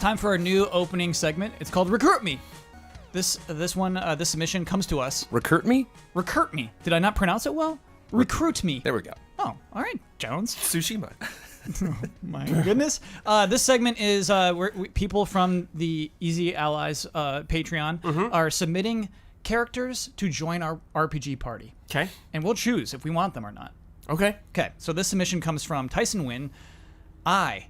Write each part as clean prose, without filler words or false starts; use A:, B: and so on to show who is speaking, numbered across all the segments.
A: time for our new opening segment. It's called Recruit Me. This submission comes to us.
B: Recruit me?
A: Recruit Me. Did I not pronounce it well? Recruit Me.
B: There we go.
A: Oh, all right, Jones.
B: Tsushima.
A: My goodness. This segment is people from the Easy Allies Patreon are submitting characters to join our RPG party.
C: Okay.
A: And we'll choose if we want them or not.
C: Okay.
A: Okay, so this submission comes from Tyson Wynn. I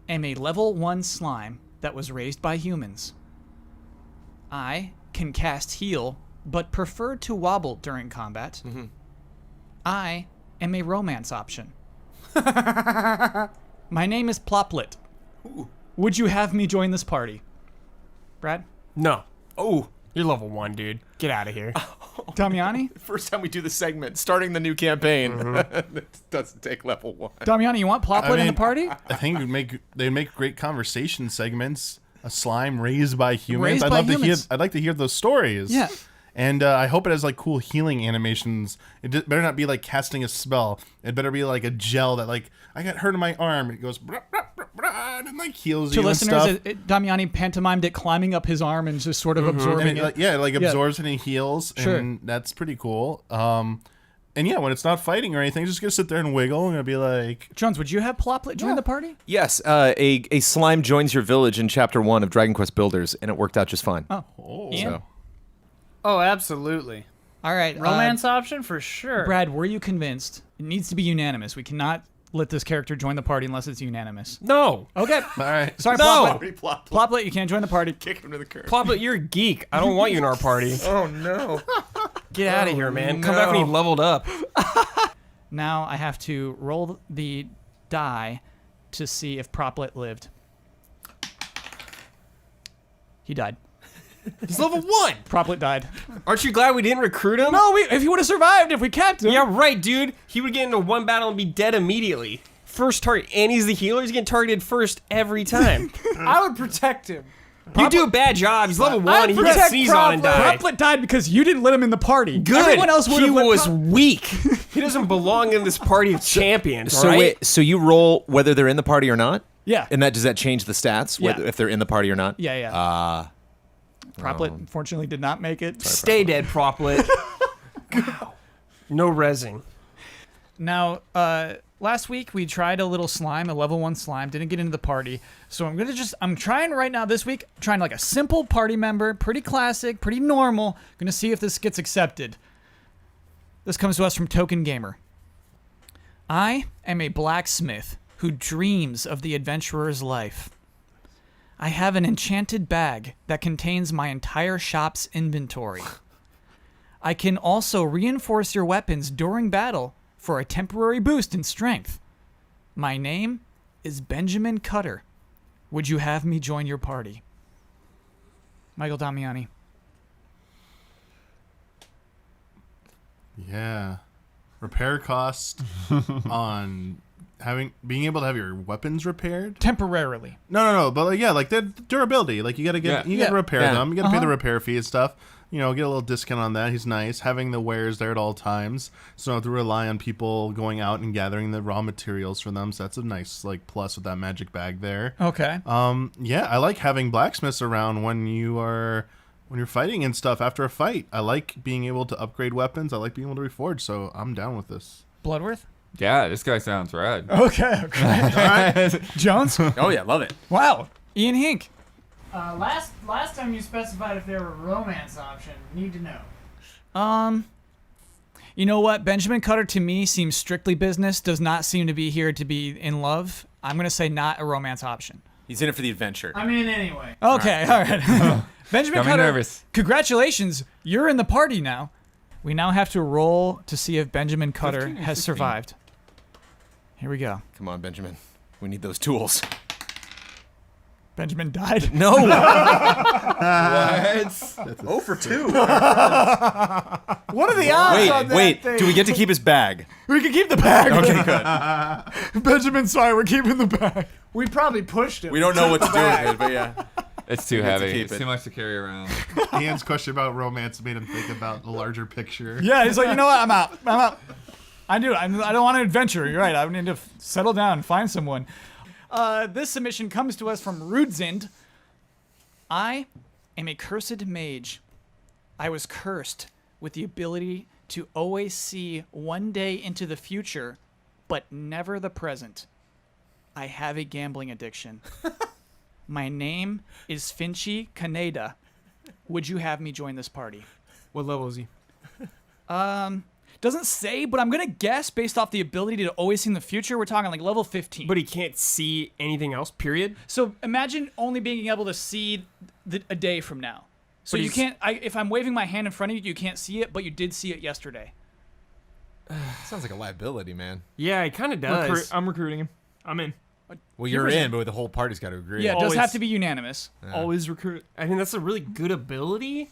A: am a level 1 slime that was raised by humans. I can cast heal, but prefer to wobble during combat. I am a romance option. My name is Plopplet.
C: Ooh.
A: Would you have me join this party? Brad?
C: No. Oh, you're level 1, dude. Get out of here.
A: Damiani?
B: First time we do the segment, starting the new campaign. It doesn't take level 1.
A: Damiani, you want Plopplet in the party?
D: I think they make great conversation segments. A slime raised by humans.
A: Raised by humans.
D: I'd like to hear those stories.
A: Yeah.
D: And I hope it has like cool healing animations. It better not be like casting a spell. It better be like a gel that like I got hurt in my arm. It goes brah, brah, brah, brah, and like heals
A: to
D: you
A: listeners,
D: and stuff.
A: Damiani pantomimed it climbing up his arm and just sort of absorbing
D: And
A: it.
D: it absorbs and it heals.
A: Sure.
D: And that's pretty cool. And yeah, when it's not fighting or anything, just gonna sit there and wiggle and be like,
A: Jones, would you have Plopplet join the party?
B: Yes, a slime joins your village in Chapter 1 of Dragon Quest Builders, and it worked out just fine.
A: Ian?
B: So.
E: Oh, absolutely.
A: All right.
E: Romance option for sure.
A: Brad, were you convinced? It needs to be unanimous. We cannot let this character join the party unless it's unanimous.
C: No.
A: Okay.
D: all right.
A: Sorry,
C: No.
A: Plopplet. Plopplet, you can't join the party.
B: Kick him to the curb.
C: Plopplet, you're a geek. I don't want you in our party.
B: Oh, no.
C: Get out of here, man. Come back when you leveled up.
A: Now I have to roll the die to see if Plopplet lived. He died.
C: He's level 1.
A: Plopplet died.
C: Aren't you glad we didn't recruit him?
A: No, if he would have survived, if we kept him.
C: Yeah, right, dude. He would get into one battle and be dead immediately. First target, and he's the healer. He's getting targeted first every time.
E: I would protect him.
C: You do a bad job. He's level 1. He can sneeze on and die.
A: Plopplet died because you didn't let him in the party.
C: Good.
A: Everyone else would
C: he
A: have.
C: was weak. He doesn't belong in this party of champions.
B: So
C: right?
B: wait, so you roll whether they're in the party or not?
A: Yeah.
B: And does that change the stats, whether, if they're in the party or not?
A: Yeah. Plopplet unfortunately did not make it.
C: Stay dead, Plopplet. Wow. No resin.
A: Now, last week we tried a little slime, a level 1 slime, didn't get into the party. So I'm trying right now this week, trying like a simple party member, pretty classic, pretty normal. Gonna see if this gets accepted. This comes to us from Token Gamer. I am a blacksmith who dreams of the adventurer's life. I have an enchanted bag that contains my entire shop's inventory. I can also reinforce your weapons during battle for a temporary boost in strength. My name is Benjamin Cutter. Would you have me join your party? Michael Damiani.
D: yeah, repair cost on being able to have your weapons repaired
A: Temporarily.
D: no but like the durability, like you gotta repair them, you gotta pay the repair fee and stuff, get a little discount on that. He's nice having the wares there at all times, so I don't have to rely on people going out and gathering the raw materials for them, so that's a nice like plus with that magic bag there.
A: Okay.
D: Yeah, I like having blacksmiths around when you're fighting and stuff. After a fight, I like being able to upgrade weapons, I like being able to reforge, so I'm down with this.
A: Bloodworth?
F: Yeah, this guy sounds rad.
A: Okay. All right. Jones?
B: Oh yeah, love it.
A: Wow. Ian Hink.
E: Last time you specified if there were a romance option. Need to know.
A: You know what? Benjamin Cutter to me seems strictly business, does not seem to be here to be in love. I'm going to say not a romance option.
B: He's in it for the adventure.
E: I'm in anyway.
A: Okay, all right. Benjamin
F: Got me
A: Cutter,
F: nervous.
A: Congratulations. You're in the party now. We now have to roll to see if Benjamin Cutter
F: 15 or
A: has
F: 16.
A: survived. Here we go.
B: Come on, Benjamin. We need those tools.
A: Benjamin died.
B: No.
F: What?
B: 0 for 2.
E: What are the odds on that
B: Wait.
E: thing?
B: Do we get to keep his bag?
A: We can keep the bag.
B: Okay, good.
A: Benjamin, sorry, we're keeping the bag.
E: We probably pushed him.
B: We don't know what to do with it, but yeah.
F: It's too
B: get to
F: heavy.
B: keep
F: It's
B: it.
F: too much to carry around.
D: Ian's question about romance made him think about the larger picture.
A: Yeah, he's like, you know what? I'm out. I don't want an adventure. You're right. I need to settle down and find someone. This submission comes to us from Rudzind. I am a cursed mage. I was cursed with the ability to always see one day into the future, but never the present. I have a gambling addiction. My name is Finchy Kaneda. Would you have me join this party?
C: What level is he?
A: Doesn't say, but I'm going to guess based off the ability to always see in the future, we're talking like level 15.
C: But he can't see anything else, period?
A: So imagine only being able to see a day from now. So
C: But
A: you can't, if I'm waving my hand in front of you, you can't see it, but you did see it yesterday.
B: Sounds like a liability, man.
C: Yeah, he kind of does.
G: I'm recruiting him. I'm in.
B: Well, you're in, but the whole party's got to agree.
A: Yeah, it does
G: Always.
A: have to be unanimous.
B: Yeah.
G: Always recruit.
C: I mean, that's a really good ability.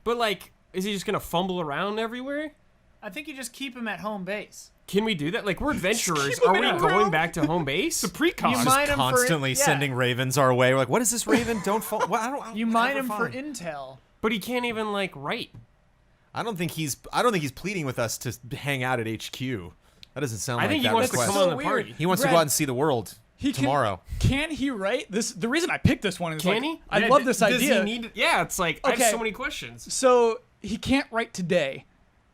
C: But, like, is he just going to fumble around everywhere?
E: I think you just keep him at home base.
C: Can we do that? Like, we're adventurers.
G: keep him
C: Are
G: in
C: we
G: a
C: going
G: room.
C: back to home base?
G: It's a precon.
E: You
B: Just
E: mine him
B: constantly
E: for,
B: sending ravens our way. We're like, what is this raven? Don't fall. Well, I don't.
E: You
B: I'll
E: mine
B: never
E: him for
B: find.
E: intel.
C: But he can't even, like, write.
B: I don't think he's pleading with us to hang out at HQ. That doesn't sound
C: I
B: like
C: think he
B: that
C: wants
B: request.
C: to come on the
A: weird.
C: party.
B: He wants to
A: Brad,
B: go out and see the world tomorrow.
A: Can he write this? The reason I picked this one is
C: Can
A: like,
C: he?
A: I
C: Yeah,
A: love this
C: does
A: idea.
C: he need? Yeah, it's like, I
A: Okay.
C: have so many questions.
A: So he can't write today,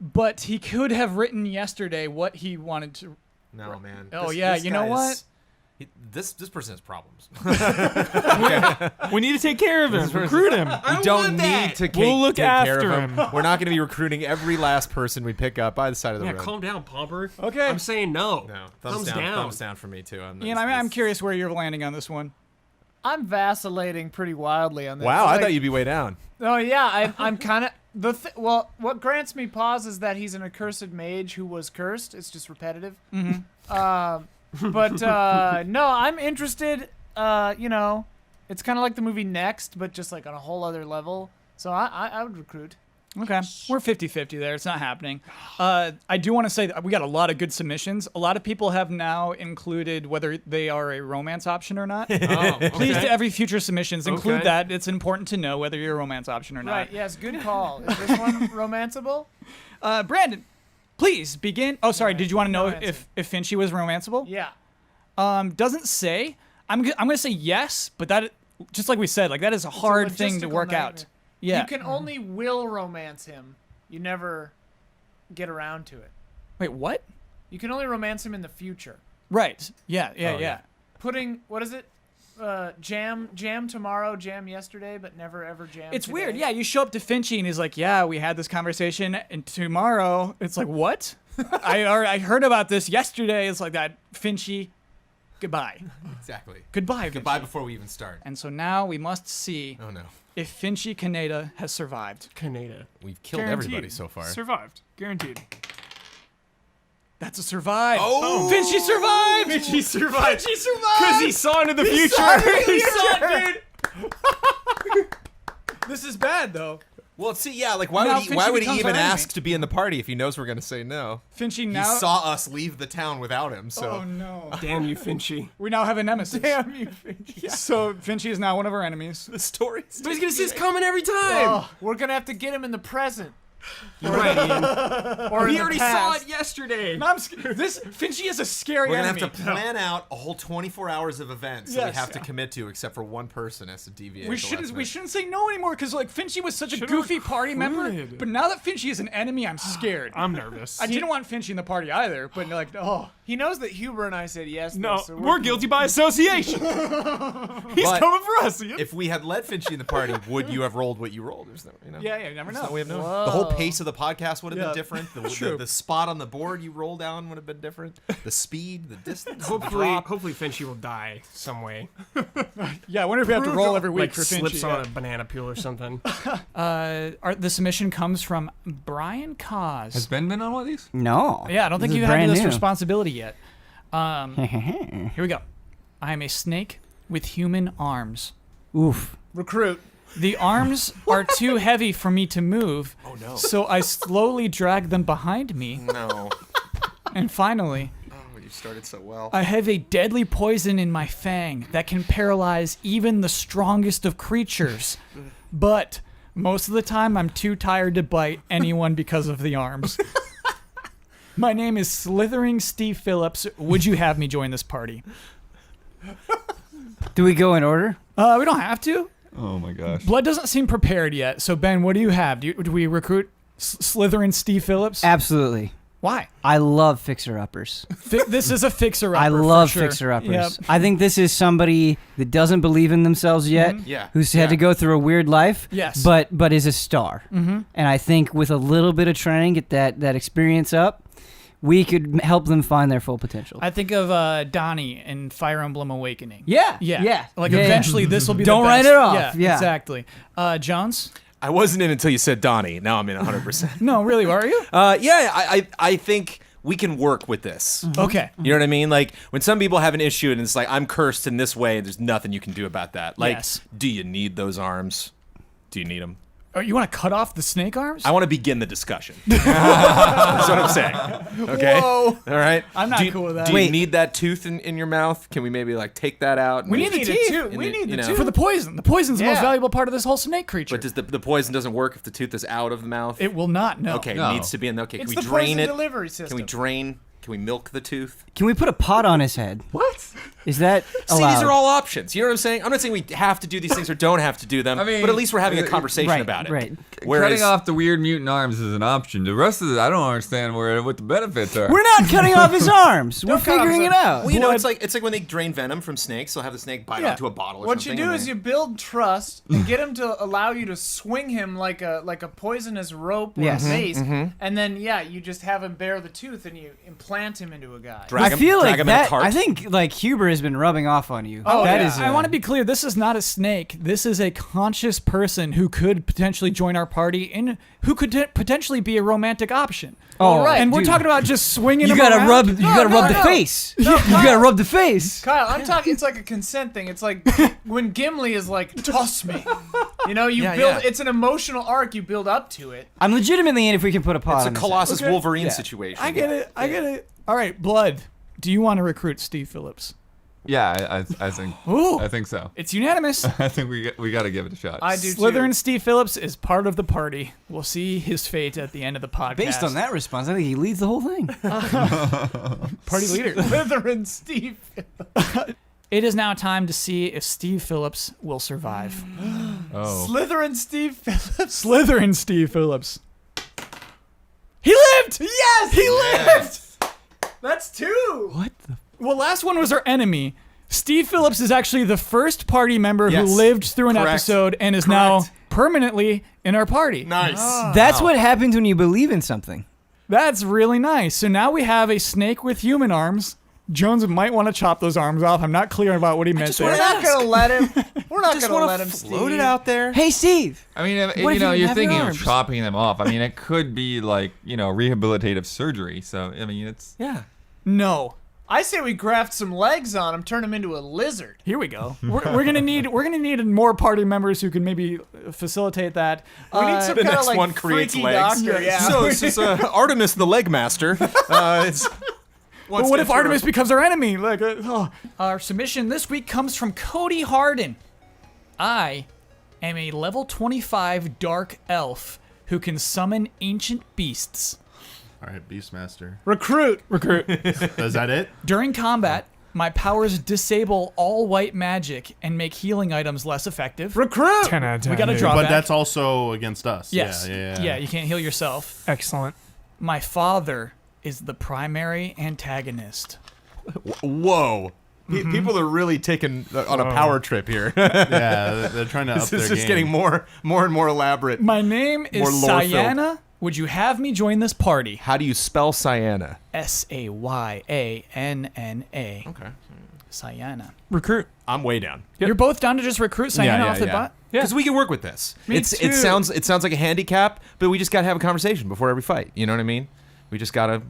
A: but he could have written yesterday what he wanted to.
B: No, man.
A: Oh, yeah, you know what?
B: This person has problems.
G: We need to take care of him. Recruit him.
B: We don't need to
G: We'll look
B: take care
G: after
B: of him.
G: him.
B: We're not going to be recruiting every last person we pick up by the side of the
C: Yeah,
B: road.
C: calm down, Pomper.
A: Okay.
C: I'm saying no.
B: No,
C: Thumbs down.
B: Thumbs down for me too.
A: Ian, I'm curious where you're landing on this one.
E: I'm vacillating pretty wildly on this.
B: Wow, I
E: Like,
B: thought you'd be way down.
E: Oh yeah, I'm kind of well. What grants me pause is that he's an accursed mage who was cursed. It's just repetitive. But no, I'm interested. You know, it's kind of like the movie Next, but just like on a whole other level. So I would recruit.
A: Okay. We're 50-50 there. It's not happening. I do want to say that we got a lot of good submissions. A lot of people have now included whether they are a romance option or not.
C: Oh,
A: Please,
C: okay.
A: to every future submissions, include
C: Okay.
A: that. It's important to know whether you're a romance option or not.
E: Right. Yes. Good call. Is this one romanceable?
A: Brandon, please begin. Oh, sorry. Did you want to know
E: Romancing.
A: if Finchy was romanceable?
E: Yeah.
A: Doesn't say. I'm going to say yes, but that, just like we said, like that is a hard thing to
E: logistical
A: work out.
E: nightmare.
A: Yeah.
E: You can only will romance him. You never get around to it.
A: Wait, what?
E: You can only romance him in the future.
A: Right. Yeah.
B: Oh, yeah.
E: Putting what is it? Jam tomorrow, jam yesterday, but never ever jam.
A: It's
E: today.
A: weird. Yeah, you show up to Finchy and he's like, "Yeah, we had this conversation, and tomorrow." It's like, "What? I heard about this yesterday." It's like that. Finchy, goodbye.
B: Exactly.
A: Goodbye.
B: Goodbye
A: Finchy.
B: before we even start.
A: And so now we must see
B: Oh no,
A: if Finchy Kaneda has survived.
C: Kaneda.
B: we've killed
G: Guaranteed.
B: everybody so far.
G: Survived. Guaranteed.
A: That's a survive.
B: Oh!
A: Finchy survived.
C: Finchy survived.
A: Finchy survived.
C: Because he saw into the future.
A: He saw it, dude. This is bad though.
B: Well, see, yeah, like why
A: Now
B: would he
A: Finchy
B: even
A: becomes our
B: ask
A: enemy.
B: to be in the party if he knows we're gonna say no?
A: Finchy
B: He
A: now.
B: saw us leave the town without him, so
A: Oh no.
C: Damn you, Finchy.
A: We now have a nemesis.
E: Damn you, Finchy.
A: So Finchy is now one of our enemies.
B: the story's
C: But he's going to see us coming every time.
E: Oh, we're gonna have to get him in the present.
C: Right, Ian.
E: Or
C: He
E: in the
C: already saw
E: past.
C: it yesterday.
A: This Finchy is a scary
B: We're gonna
A: enemy.
B: have to plan out a whole 24 hours of events that we
A: Yes.
B: have to commit to, except for one person has to deviate.
A: We
B: at the last minute.
A: shouldn't say no anymore because like Finchy was such a
G: Should've
A: goofy party member.
G: recruited.
A: But now that Finchy is an enemy, I'm scared.
G: I'm nervous.
A: I didn't want Finchy in the party either, but like, oh,
E: He knows that Huber and I said yes.
G: No,
E: so
G: we're guilty by association. He's
B: But
G: coming for us. Ian.
B: If we had let Finchy in the party, would you have rolled what you rolled? There's no, you know.
A: yeah, you never
B: That's not
A: know.
B: way of knowing. The whole pace of the podcast would have
A: Yeah.
B: been different. The spot on the board you roll down would have been different. The speed, the distance, the
C: Hopefully,
B: drop.
C: Finchy will die some way.
A: Yeah, I wonder if we have to roll every week
C: Like
A: for
C: slips
A: Finchy.
C: on a banana peel or something.
A: The submission comes from Brian
F: Has
A: Cause.
F: Ben been on one of these?
H: No.
A: Yeah, I don't think
H: This
A: you
H: is
A: had
H: brand
A: this
H: new.
A: responsibility yet. Here we go. I am a snake with human arms.
H: Oof.
E: Recruit.
A: The arms are too heavy for me to move,
B: Oh no.
A: so I slowly drag them behind me.
B: No.
A: And finally,
B: Oh, you started so well.
A: I have a deadly poison in my fang that can paralyze even the strongest of creatures. But most of the time, I'm too tired to bite anyone because of the arms. My name is Slithering Steve Phillips. Would you have me join this party?
H: Do we go in order?
A: We don't have to.
F: Oh my gosh.
A: Blood doesn't seem prepared yet. So Ben, what do you have? Do we recruit Slithering Steve Phillips?
H: Absolutely.
A: Why?
H: I love fixer-uppers.
A: This is a fixer-upper.
H: I love
A: for sure.
H: fixer-uppers.
A: Yep.
H: I think this is somebody that doesn't believe in themselves yet,
B: Yeah.
H: who's had to go through a weird life,
A: Yes.
H: but is a star.
A: Mm-hmm.
H: And I think with a little bit of training, get that experience up, we could help them find their full potential.
A: I think of Donnie in Fire Emblem Awakening.
H: Yeah.
A: Like
H: Yeah.
A: eventually this will be
H: Don't
A: the
H: write
A: best.
H: it off. Yeah.
A: Exactly. Jones?
B: I wasn't in until you said Donnie. Now I'm in 100%.
A: No, really, are you?
B: I think we can work with this.
A: Okay.
B: You know what I mean? Like when some people have an issue and it's like I'm cursed in this way and there's nothing you can do about that. Like,
A: Yes.
B: do you need those arms? Do you need them?
A: Oh, you want to cut off the snake arms?
B: I want to begin the discussion. That's what I'm saying. Okay.
A: Whoa.
B: All right.
A: I'm not
B: Do you-
A: cool with that.
B: Do you
H: Wait.
B: need that tooth in your mouth? Can we maybe like take that out?
A: We
B: and-
A: need the
E: it
A: teeth.
E: too. We need the
B: know.
E: tooth.
A: For the poison. The poison's the most
E: Yeah.
A: valuable part of this whole snake creature.
B: But does the poison doesn't work if the tooth is out of the mouth?
A: It will not, no.
B: Okay,
F: No.
B: it needs to be in the. Okay,
E: It's
B: can we
E: the
B: drain
E: poison
B: it?
E: delivery
B: Can
E: system.
B: we drain? Can we milk the tooth?
H: Can we put a pot on his head?
B: What?
H: Is that
B: See,
H: allowed?
B: these are all options. You know what I'm saying? I'm not saying we have to do these things or don't have to do them.
F: I mean,
B: but at least we're having a conversation
H: right,
B: about it.
H: right.
B: Whereas,
F: Cutting off the weird mutant arms is an option. The rest of it, I don't understand what the benefits are.
H: We're not cutting off his arms. We're
E: Don't cut off
H: figuring
E: his
H: it out.
B: well, you know, it's like when they drain venom from snakes. They'll have the snake bite
A: Yeah.
B: onto a bottle or
E: What you
B: something.
E: do
B: and
E: is
B: they-
E: you build trust and get him to allow you to swing him like a poisonous rope or
H: Yes.
E: a mace, and then you just have him bear the tooth and you implant him into a guy.
B: Drag
H: I
B: him-
H: feel
B: drag
H: like
B: him in a
H: that.
B: cart.
H: I think like Huber has been rubbing off on you.
E: Oh,
H: That
E: yeah.
H: is.
A: I want to be clear. This is not a snake. This is a conscious person who could potentially join our party and who could potentially be a romantic option.
H: Oh,
E: right.
A: And we're
H: dude.
A: talking about just swinging
H: You
A: him
H: gotta
A: around.
H: rub. You gotta
E: no,
H: rub the
E: no.
H: face.
E: No,
H: You gotta
E: Kyle.
H: rub the face.
E: Kyle, I'm talking. It's like a consent thing. It's like when Gimli is like, "Toss me." You know, you
B: Yeah,
E: build.
B: yeah.
E: It's an emotional arc. You build up to it.
H: I'm legitimately in if we can put a pot
B: It's a
H: on his head.
B: Colossus
A: Okay.
B: Wolverine
H: Yeah.
B: situation.
A: I get it. I get it. All right, Blood. Do you want to recruit Steve Phillips?
F: Yeah, I think.
A: Ooh.
F: I think so.
A: It's unanimous.
F: I think we got to give it a shot.
E: I do
A: Slytherin
E: too.
A: Steve Phillips is part of the party. We'll see his fate at the end of the podcast.
H: Based on that response, I think he leads the whole thing.
A: party leader.
E: Slytherin Steve.
A: It is now time to see if Steve Phillips will survive.
F: Oh.
E: Slytherin Steve Phillips.
A: Slytherin Steve Phillips. He lived!
E: Yes, he lived. That's two.
A: What the? Well, last one was our enemy. Steve Phillips is actually the first party member
B: Yes.
A: who lived through an
B: Correct.
A: episode and is now permanently in our party.
B: Nice.
H: That's what happens when you believe in something.
A: That's really nice. So now we have a snake with human arms. Jones might want to chop those arms off. I'm not clear about what he meant
B: wanna
E: We're
A: there.
E: not gonna let him. We're not
B: Just
E: gonna
B: want
E: let
B: to
E: him.
B: float
E: Steve.
B: it out there.
H: Hey, Steve.
F: I mean,
H: What if
F: you
H: you
F: know,
H: didn't
F: you're
H: have your
F: thinking of
H: arms?
F: chopping them off. I mean, it could be like, rehabilitative surgery. So, I mean, it's.
B: Yeah.
A: No.
E: I say we graft some legs on him, turn him into a lizard.
A: Here we go. We're gonna need more party members who can maybe facilitate that.
E: We need some
B: The
E: kind of
B: next
E: like
B: one creates
E: freaky
B: legs.
E: doctor. Yeah.
B: So this is Artemis the leg master. It's.
A: But what if Artemis becomes our enemy? Our submission this week comes from Cody Harden. I am a level 25 dark elf who can summon ancient beasts.
D: All right, Beastmaster.
E: Recruit.
D: Is that it?
A: During combat, my powers disable all white magic and make healing items less effective.
E: Recruit.
G: 10 out of 10.
A: We got a
G: dude.
A: draw.
D: But
A: back.
D: that's also against us.
A: Yes.
D: Yeah.
A: You can't heal yourself.
G: Excellent.
A: My father is the primary antagonist.
B: Whoa. People are really taking on a power trip here.
D: Yeah, they're trying to up
B: This
D: their
B: is just
D: game.
B: getting more and more elaborate.
A: My name is
B: More lore-filled.
A: Sayanna. Would you have me join this party?
B: How do you spell Sayanna?
A: Sayanna.
B: Okay.
A: Sayanna.
G: Recruit.
B: I'm way down.
G: Yep.
A: You're both down to just recruit Sayanna off the bat?
G: Yeah.
B: Because we can work with this.
A: Me
B: It
A: too.
B: sounds like a handicap, but we just gotta have a conversation before every fight. You know what I mean? We just gotta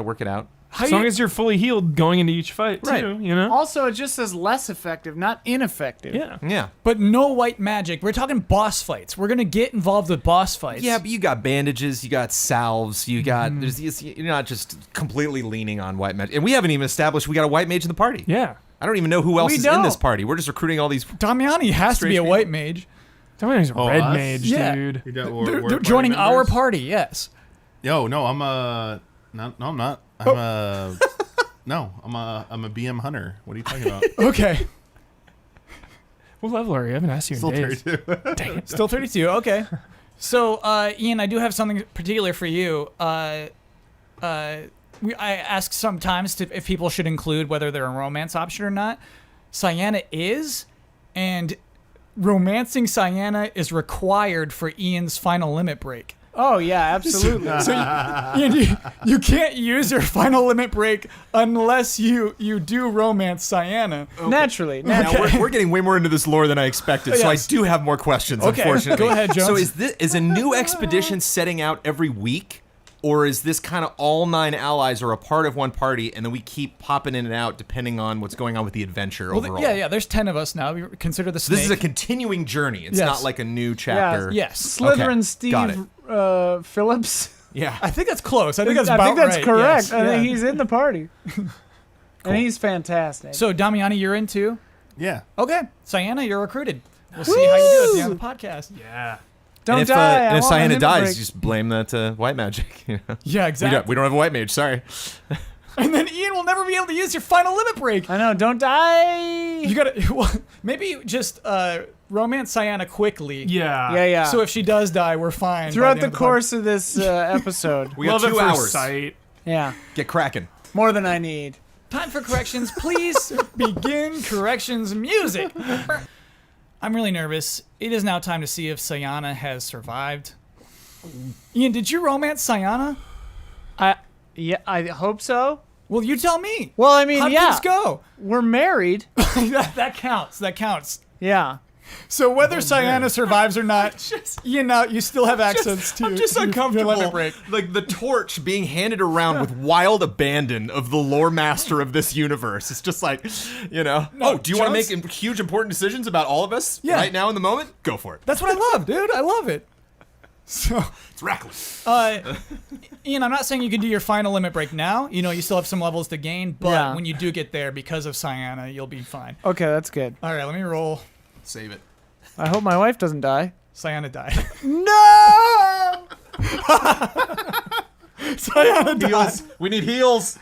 B: work it out.
G: As long as you're fully healed going into each fight, too,
B: Right.
G: you know?
E: Also, it just says less effective, not ineffective.
G: Yeah.
B: Yeah.
A: But no white magic. We're talking boss fights. We're gonna get involved with boss fights.
B: Yeah, but you got bandages, you got salves, you got you're not just completely leaning on white magic. And we haven't even established we got a white mage in the party.
G: Yeah.
B: I don't even know who else
E: We
B: is in this
E: don't.
B: party. We're just recruiting all these.
A: Damiani has to be
B: Strange
A: a
B: people.
A: white mage.
G: Somebody's a red
D: us?
G: mage,
A: Yeah.
G: dude.
D: You got-
A: They're,
D: we're
A: they're
D: party
A: joining our
D: members?
A: party, yes.
D: Yo, no, I'm a. No, I'm not. I'm a. No, I'm a BM hunter. What are you talking about?
A: Okay.
G: What level are you? I haven't asked you in
D: Still
G: days.
D: 32.
G: Dang it.
A: Still 32. Okay. So, Ian, I do have something particular for you. I ask sometimes if people should include whether they're a romance option or not. Sayanna is, and romancing Sayanna is required for Ian's final limit break.
E: Oh yeah, absolutely.
A: So Ian, you can't use your final limit break unless you do romance Sayanna.
E: Naturally.
B: Now we're getting way more into this lore than I expected, so I
A: Yes.
B: do have more questions.
A: Okay,
B: Unfortunately,
A: go ahead, Jones.
B: So is a new expedition setting out every week, or is this kind of all 9 allies are a part of one party, and then we keep popping in and out depending on what's going on with the adventure overall?
A: Yeah. There's 10 of us now. We consider the
B: So
A: snake.
B: this is a continuing journey. It's
A: Yes.
B: not like a new chapter.
A: Yes.
E: Slytherin
B: Okay, got
E: Steve Phillips.
B: Yeah.
A: I think that's close. I think that's
E: I
A: about
E: think that's
A: right.
E: correct.
A: Yes.
E: I
A: Yeah.
E: think he's in the party. And he's fantastic.
A: So, Damiani, you're in too?
D: Yeah.
A: Okay. Sayanna, you're recruited. We'll see how you do at the end of the podcast.
G: Yeah.
E: Don't
B: and if,
E: die.
B: and
E: I
B: if
E: want my
B: Sayanna
E: limit
B: dies,
E: break.
B: just blame that white magic. You know?
A: Yeah, exactly.
B: We don't have a white mage. Sorry.
A: And then Ian will never be able to use your final limit break.
E: I know. Don't die.
A: You gotta well, maybe just romance Sayanna quickly.
G: Yeah.
E: Yeah.
A: So if she does die, we're fine.
E: Throughout
A: by
E: the
A: end of
E: course of this episode.
B: We got
G: Love
B: 2
G: at
B: hours.
G: first sight.
E: Yeah.
B: Get cracking.
E: More than I need.
A: Time for corrections. Please begin corrections music. I'm really nervous. It is now time to see if Sayanna has survived. Ian, did you romance Sayanna?
E: Yeah, I hope so.
A: Well, you tell me.
E: Well, I mean,
A: How did
E: yeah.
A: things go?
E: We're married.
A: that counts. That counts.
E: Yeah.
A: So whether Sayanna survives or not, Ian, now you still have access to.
B: I'm just
A: your
B: uncomfortable.
A: limit break.
B: Like the torch being handed around with wild abandon of the lore master of this universe. It's just like, you know.
A: No,
B: do you want to
A: Jones-
B: make huge important decisions about all of us
A: Yeah.
B: right now in the moment? Go for it.
A: That's what I love, dude. I love it. So,
B: It's reckless.
A: Ian, I'm not saying you can do your final limit break now. You know, you still have some levels to gain, but
E: Yeah.
A: when you do get there, because of Sayanna, you'll be fine.
E: Okay, that's good.
A: All right, let me roll.
B: Save it.
E: I hope my wife doesn't die.
A: Sayanna died.
E: No!
A: Sayanna died.
B: Heals. We need heals.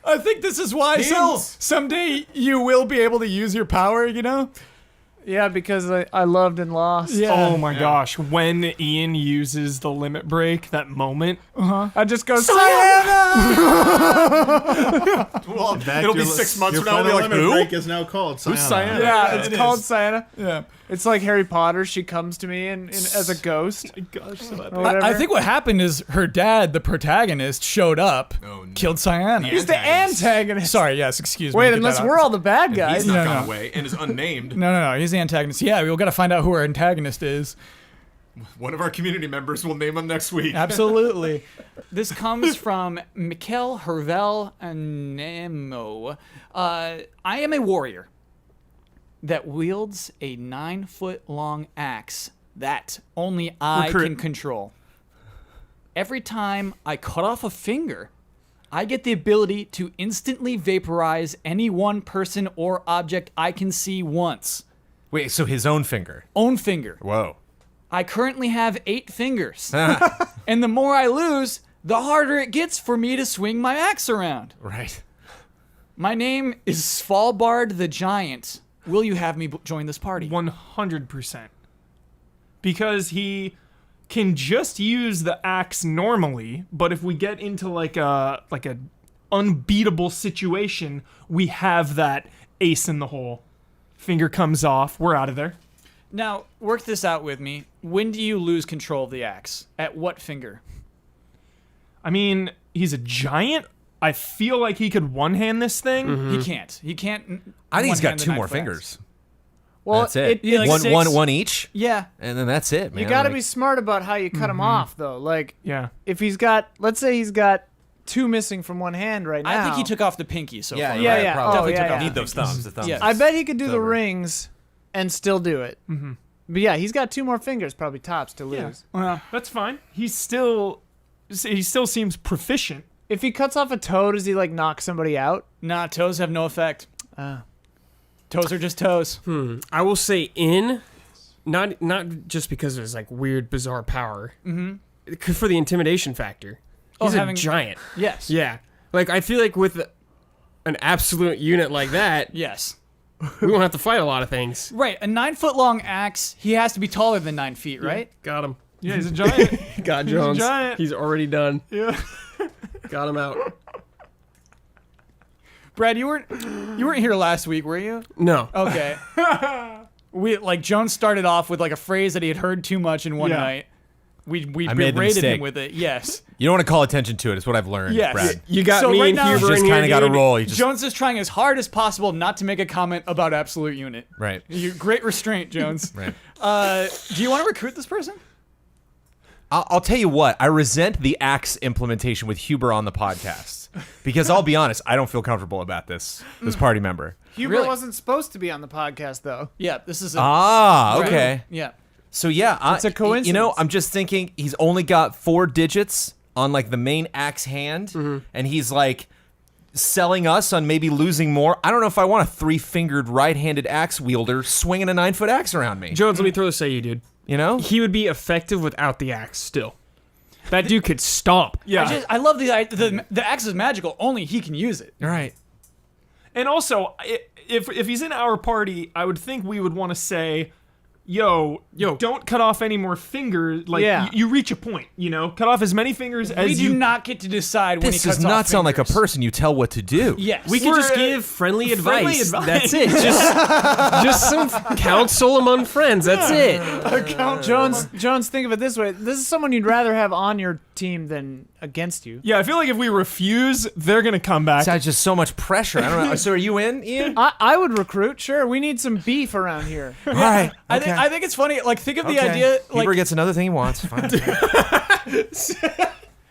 A: I think this is why
B: Heals.
A: someday you will be able to use your power, you know?
E: Yeah, because I loved and lost.
A: Yeah.
G: Oh my gosh. When Ian uses the limit break, that moment.
E: I just go,
B: Well,
D: Fact,
B: it'll be
D: your-
B: 6 months
D: your
B: from now. We'll be
D: final
B: like,
D: limit
B: who?
D: break is now called Sayanna.
B: Sayanna?
E: Yeah, it's
A: it
E: called
A: is.
E: Sayanna.
A: Yeah.
E: It's like Harry Potter. She comes to me and as a ghost.
G: Gosh, so that
E: Or whatever.
A: I think what happened is her dad, the protagonist, showed up,
B: Oh, no.
A: killed Sayanna.
E: He's the antagonist.
A: Sorry, yes, excuse me.
E: Wait,
A: get
E: unless
A: that out.
E: we're all the bad guys.
B: He's not
A: No,
B: gone
A: no.
B: away and is unnamed.
A: No, he's the antagonist. Yeah, we've got to find out who our antagonist is.
B: One of our community members will name him next week.
A: Absolutely. This comes from Mikkel Hervel Nemo. I am a warrior that wields a 9-foot-long axe that only I
G: Recruit.
A: can control. Every time I cut off a finger, I get the ability to instantly vaporize any one person or object I can see once.
B: Wait, so his own finger.
A: Own finger.
B: Whoa.
A: I currently have 8 fingers. And the more I lose, the harder it gets for me to swing my axe around.
B: Right.
A: My name is Svalbard the Giant. Will you have me join this party?
G: 100%. Because he can just use the axe normally, but if we get into like a unbeatable situation, we have that ace in the hole. Finger comes off, we're out of there.
A: Now, work this out with me. When do you lose control of the axe? At what finger?
G: I mean, he's a giant. I feel like he could one-hand this thing.
A: He can't. He can't.
B: I think he's got
A: one-hand the
B: 2 more
A: knife axe.
B: fingers.
E: Well,
B: That's it.
A: Yeah, like six.
B: one each,
A: Yeah.
B: and then that's it, man.
E: You got to
B: Like,
E: be smart about how you cut him off, though. Like,
G: Yeah.
E: if he's got, let's say he's got 2 missing from one hand right now.
A: I think he took off the pinky so
B: Yeah,
A: far.
E: Yeah,
B: right,
E: yeah.
B: probably.
E: Oh,
A: Definitely
E: yeah,
A: took off
E: yeah.
B: Need those thumbs. The thumbs.
A: Yeah.
E: I bet he could do
B: It's
E: the
B: over.
E: rings and still do it. Mm-hmm. But yeah, he's got 2 more fingers, probably tops, to lose.
A: Well,
G: That's fine. He still seems proficient.
E: If he cuts off a toe, does he like knock somebody out?
A: nah, toes have no effect. Toes are just toes.
C: I will say not just because of his like weird, bizarre power. Mm-hmm. For the intimidation factor. He's a
A: having-
C: giant.
A: Yes.
C: Yeah. Like I feel like with an absolute unit like that,
A: Yes.
C: We won't have to fight a lot of things.
A: Right, a 9-foot-long axe. He has to be taller than 9 feet, right?
C: Got him.
G: Yeah, he's a giant.
C: Got Jones.
G: giant.
C: He's already done.
G: Yeah.
C: Got him out.
A: Brad, you weren't here last week, were you?
C: No.
A: Okay. Jones started off with like a phrase that he had heard too much in one night. We
B: I made the
A: berated him
B: mistake.
A: with it. Yes.
B: You don't want to call attention to it. It's what I've learned,
A: Yes.
B: Brad.
C: You got
A: So
C: me
A: right
C: and
A: now-
C: Huber
B: You just
C: in
B: kind of
C: here,
B: got to
C: dude.
B: roll. You just,
A: Jones is trying as hard as possible not to make a comment about absolute unit.
B: right.
A: Great restraint, Jones.
B: Right.
A: Do you want to recruit this person?
B: I'll tell you what. I resent the axe implementation with Huber on the podcast because I'll be honest, I don't feel comfortable about this party member.
E: Huber
A: Really?
E: wasn't supposed to be on the podcast, though.
A: Yeah, this is a
B: Okay.
A: Yeah.
B: So yeah,
E: It's a coincidence.
B: You know, I'm just thinking he's only got 4 digits on like the main axe hand, and he's like selling us on maybe losing more. I don't know if I want a 3-fingered right-handed axe wielder swinging a 9-foot axe around me.
C: Jones, let me throw this at you, dude.
B: You know?
C: He would be effective without the axe still. That dude could stomp.
G: Yeah.
A: I love the axe is magical. Only he can use it.
B: All right.
G: And also, if he's in our party, I would think we would want to say, yo, don't cut off any more fingers. Like,
E: Yeah.
G: you reach a point, you know? Cut off as many fingers as
A: We
G: you...
A: do not get to decide when he
B: This
A: cuts
B: does
A: off
B: not sound like a
A: fingers.
B: person you tell what to do.
A: Yes.
C: We could just
G: We're,
C: give friendly
G: friendly
C: advice.
G: advice.
C: That's it. Just some counsel among friends. That's it.
E: Jones, think of it this way. This is someone you'd rather have on your team than against you.
G: Yeah, I feel like if we refuse, they're going to come back.
B: That's just so much pressure. I don't know. So are you in, Ian?
E: I would recruit. Sure, we need some beef around here.
B: All right.
A: I think it's funny. Like, think of the idea.
B: Huber
A: Like,
B: gets another thing he wants. Fine.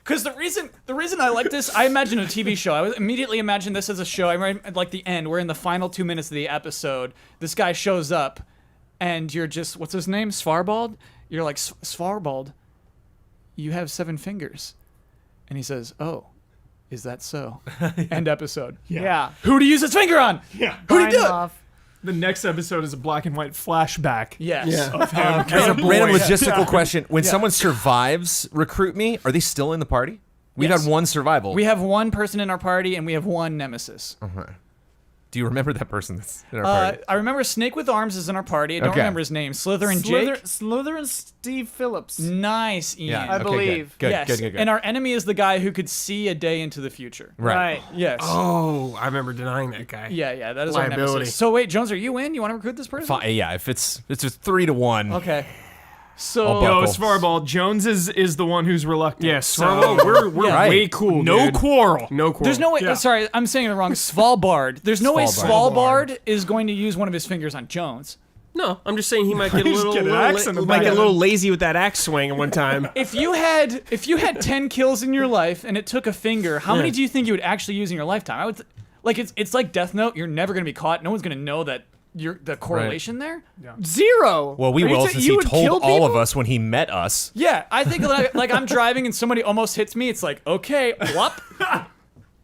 A: because the reason I like this, I imagine a TV show. I would immediately imagine this as a show. I remember, like, the end. We're in the final 2 minutes of the episode. This guy shows up, and you're just, what's his name? Svalbard? You're like, Svalbard, you have 7 fingers. And he says, oh, is that so? End episode.
E: Yeah.
A: Who to use his finger on?
G: Yeah.
A: Who'd he
E: Bind
A: do it?
E: off.
G: The next episode is a black and white flashback.
A: Yes.
C: Yeah.
G: Of him.
B: Random logistical question. When
A: Yeah.
B: someone survives recruit me, are they still in the party? We've
A: Yes.
B: had one survival.
A: We have one person in our party, and we have one nemesis.
B: Do you remember that person that's in our party?
A: I remember Snake with Arms is in our party. I don't
B: Okay.
A: remember his name. Slithering Jake.
E: Slither and Steve Phillips.
A: Nice, Ian.
E: I believe.
B: Good.
A: Yes.
B: Good.
A: And our enemy is the guy who could see a day into the future.
B: Right.
A: Yes.
C: Oh, I remember denying that guy.
A: Yeah, that is our
C: Liability.
A: nemesis. So wait, Jones, are you in? You want to recruit this person?
B: Fine. Yeah, if it's just 3-1.
A: Okay. So
B: I'll
G: Yo,
B: buckle.
G: Svarbal, Jones is the one who's reluctant.
C: Yeah,
G: so
C: we're
B: Right.
C: way cool.
G: no
C: dude.
G: quarrel.
C: No quarrel.
A: there's no way.
G: Yeah.
A: Sorry, I'm saying it wrong. Svalbard. There's no way
B: Svalbard.
A: Svalbard is going to use one of his fingers on Jones.
C: No, I'm just saying he might get a
G: Just
C: little,
G: get an axe in the
C: might
G: back.
C: get a little lazy with that axe swing at one time.
A: If you had 10 kills in your life and it took a finger, how many do you think you would actually use in your lifetime? I would it's like Death Note. You're never going to be caught. No one's going to know that you're the correlation there.
E: 0.
B: Well, we
E: Are you
B: will
E: saying
B: since
E: you
B: he
E: would
B: told
E: kill
B: all of
E: people?
B: us when he met us.
A: Yeah, I think like I'm driving and somebody almost hits me. It's like, okay, whoop.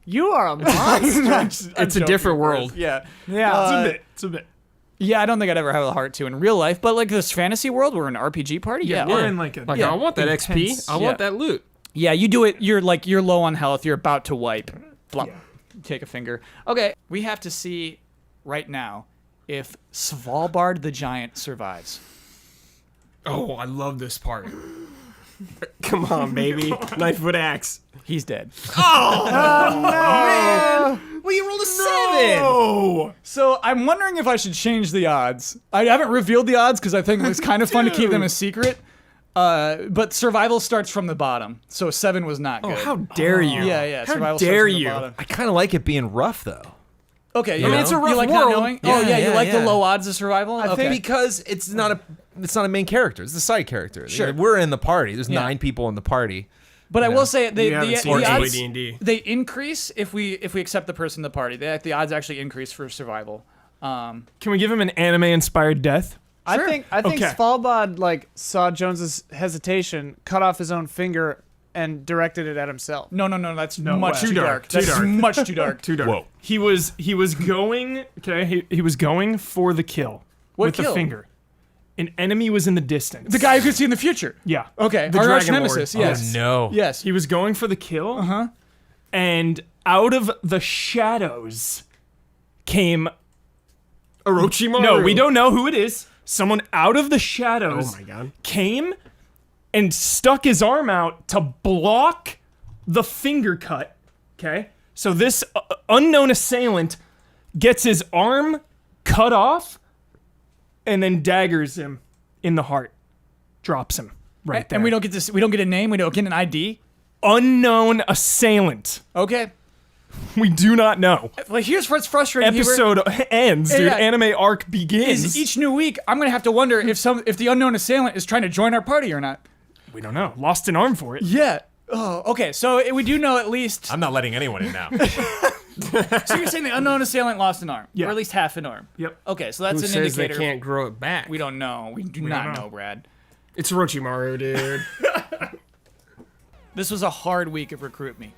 E: You are a monster.
C: It's a different world.
A: Yeah.
E: Yeah.
G: It's a bit.
A: Yeah, I don't think I'd ever have the heart to in real life, but like this fantasy world, we're an RPG party. Yeah.
G: We're in like a
C: Like, I want that XP.
G: intense-
C: I want that loot.
A: Yeah, you do it. You're low on health. You're about to wipe. Flop. Take a finger. Okay, we have to see right now if Svalbard the Giant survives.
C: Oh, I love this part. Come on, baby. 9-foot axe.
A: He's dead.
B: Well, you rolled a 7.
G: Oh,
A: So I'm wondering if I should change the odds. I haven't revealed the odds because I think it's kind of fun to keep them a secret. But survival starts from the bottom, so 7 was not good.
C: Oh, how dare you?
A: Yeah.
C: How
A: Survival
C: dare
A: starts from the
C: you?
A: bottom.
B: I kind of like it being rough though.
A: Okay,
B: I mean,
A: know?
B: it's a rough
A: you like not
C: world.
A: knowing?
B: Yeah,
A: Oh yeah, you
B: yeah,
A: like the
B: yeah.
A: low odds of survival?
E: I
A: Okay.
B: Because it's not a main character. It's a side character.
A: Sure.
B: We're in the party. There's
A: Yeah.
B: 9 people in the party.
A: But I will say
C: You haven't
A: the
C: seen
A: odds
C: D&D.
A: they increase if we accept the person in the party. The odds actually increase for survival.
G: can we give him an anime-inspired death?
E: I think
G: Okay.
E: Svalbard saw Jones's hesitation, cut off his own finger, and directed it at himself.
A: No, that's
G: No
A: much
G: way.
A: too
G: Too
A: dark.
G: dark, too
A: That's
G: dark.
A: much too dark.
G: Too dark.
B: Whoa.
G: He was going. Okay, he was going for the kill
A: What
G: with
A: kill?
G: the finger. An enemy was in the distance.
A: The guy who could see in the future.
G: Yeah.
A: Okay,
C: The
A: our arch
C: Dragon Lord.
A: nemesis.
C: Oh,
A: Yes.
B: No.
A: Yes.
G: He was going for the kill. And out of the shadows came
C: Orochimaru.
G: No, we don't know who it is. Someone out of the shadows
C: Oh my god.
G: came and stuck his arm out to block the finger cut. Okay? So this unknown assailant gets his arm cut off and then daggers him in the heart. Drops him right there.
A: And we don't get this. We don't get a name. We don't get an ID.
G: Unknown assailant.
A: Okay.
G: We do not know.
A: Like, here's what's frustrating.
G: Episode ends, dude.
A: Yeah.
G: Anime arc begins.
A: Is each new week, I'm gonna have to wonder if the unknown assailant is trying to join our party or not.
G: We don't know. Lost an arm for it.
A: Yeah. Oh, okay. So we do know at least.
B: I'm not letting anyone in now.
A: So you're saying the unknown assailant lost an arm,
G: Yeah.
A: or at least half an arm.
G: Yep.
A: Okay, so that's
C: Who
A: an
C: says
A: indicator.
C: they can't grow it back?
A: We don't know. We do not know, Brad.
C: It's Orochimaru, dude.
A: This was a hard week of Recruit Me.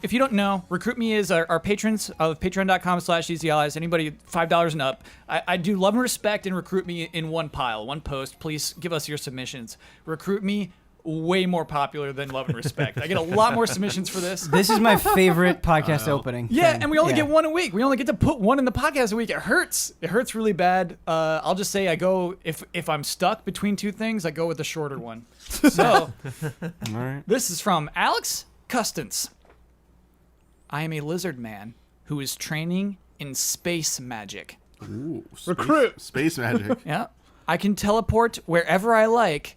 A: If you don't know, Recruit Me is our patrons of patreon.com/easyallies. Anybody $5 and up. I do love and respect and Recruit Me in one pile, one post. Please give us your submissions. Recruit Me, way more popular than Love and Respect. I get a lot more submissions for this.
H: This is my favorite podcast opening.
A: Yeah,
H: thing.
A: and we only get one a week. We only get to put one in the podcast a week. It hurts. It hurts really bad. I'll just say I go, if I'm stuck between two things, I go with the shorter one. So, this is from Alex Custance. I am a lizard man who is training in space magic.
D: Ooh,
E: Recruit.
D: Space magic.
A: Yeah. I can teleport wherever I like,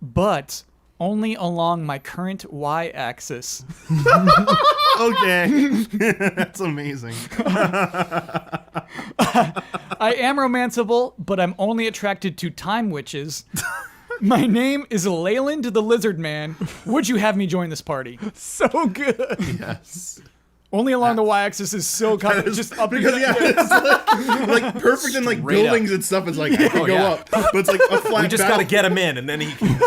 A: but only along my current y-axis.
D: Okay. That's amazing.
A: I am romanceable, but I'm only attracted to time witches. My name is Leyland the Lizard Man. Would you have me join this party?
G: So good.
D: Yes.
A: Only along the y-axis is so kind of just up
D: Because it's like perfect in like
B: Straight
D: buildings and stuff. It's like I can go
B: yeah.
D: up, but it's like a flat.
B: We just
D: battle.
B: got to get him in, and then he can,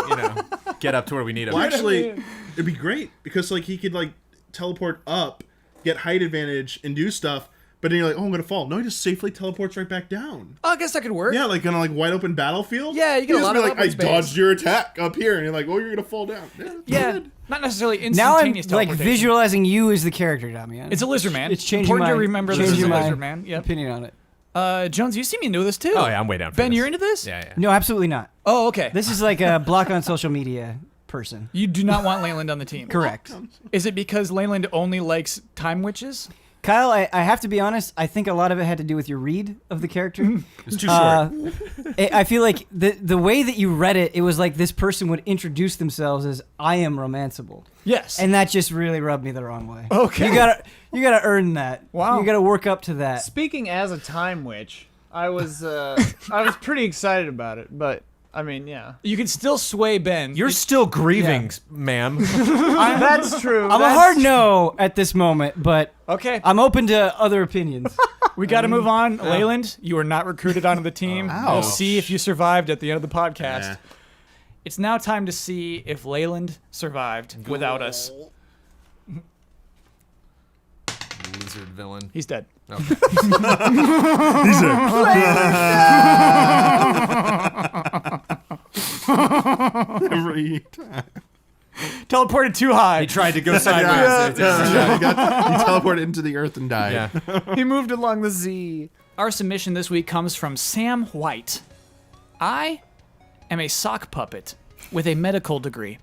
B: get up to where we need him.
D: Well, actually, it'd be great because like he could like teleport up, get height advantage, and do stuff. But then you're like, oh, I'm gonna fall. No, he just safely teleports right back down.
A: Oh, I guess that could work.
D: Yeah, like on a like wide open battlefield.
A: Yeah, you get a
D: just
A: lot
D: be
A: of
D: like, I
A: open space.
D: dodged your attack up here, and you're like, oh, you're gonna fall down.
A: Yeah,
D: good.
A: not necessarily
H: Now I'm
A: instantaneous
H: like
A: teleportation.
H: visualizing you as the character, Damian.
A: It's a lizard man.
H: It's changing
A: Important
H: my
A: to remember this is a
H: changing my
A: lizard man. Yep.
H: opinion on it.
A: Jones, you see me into this too.
B: Oh yeah, I'm way down. For
A: Ben,
B: this.
A: you're into this?
B: Yeah.
H: No, absolutely not.
A: Oh, okay.
H: This is like a block on social media person.
A: You do not want Leyland on the team.
H: Correct.
A: Is it because Leyland only likes time witches?
H: Kyle, I have to be honest. I think a lot of it had to do with your read of the character.
B: It's too short.
H: I feel like the way that you read it, it was like this person would introduce themselves as "I am romanceable,"
A: Yes.
H: and that just really rubbed me the wrong way.
A: Okay.
H: you gotta earn that.
A: Wow.
H: You gotta work up to that.
E: Speaking as a time witch, I was pretty excited about it, but I mean, yeah.
A: you can still sway Ben.
B: You're still grieving, ma'am.
E: That's true.
H: I'm a hard no at this moment, but
A: okay.
H: I'm open to other opinions.
A: We got to move on. Leyland, you are not recruited onto the team. We'll
D: Ouch.
A: see if you survived at the end of the podcast.
D: Yeah.
A: It's now time to see if Leyland survived without us.
B: Lizard villain.
A: He's dead.
B: Okay.
D: Every time.
A: Teleported too high.
B: He tried to go sideways.
D: He teleported into the earth and died.
B: Yeah.
E: He moved along the Z.
A: Our submission this week comes from Sam White. I am a sock puppet with a medical degree.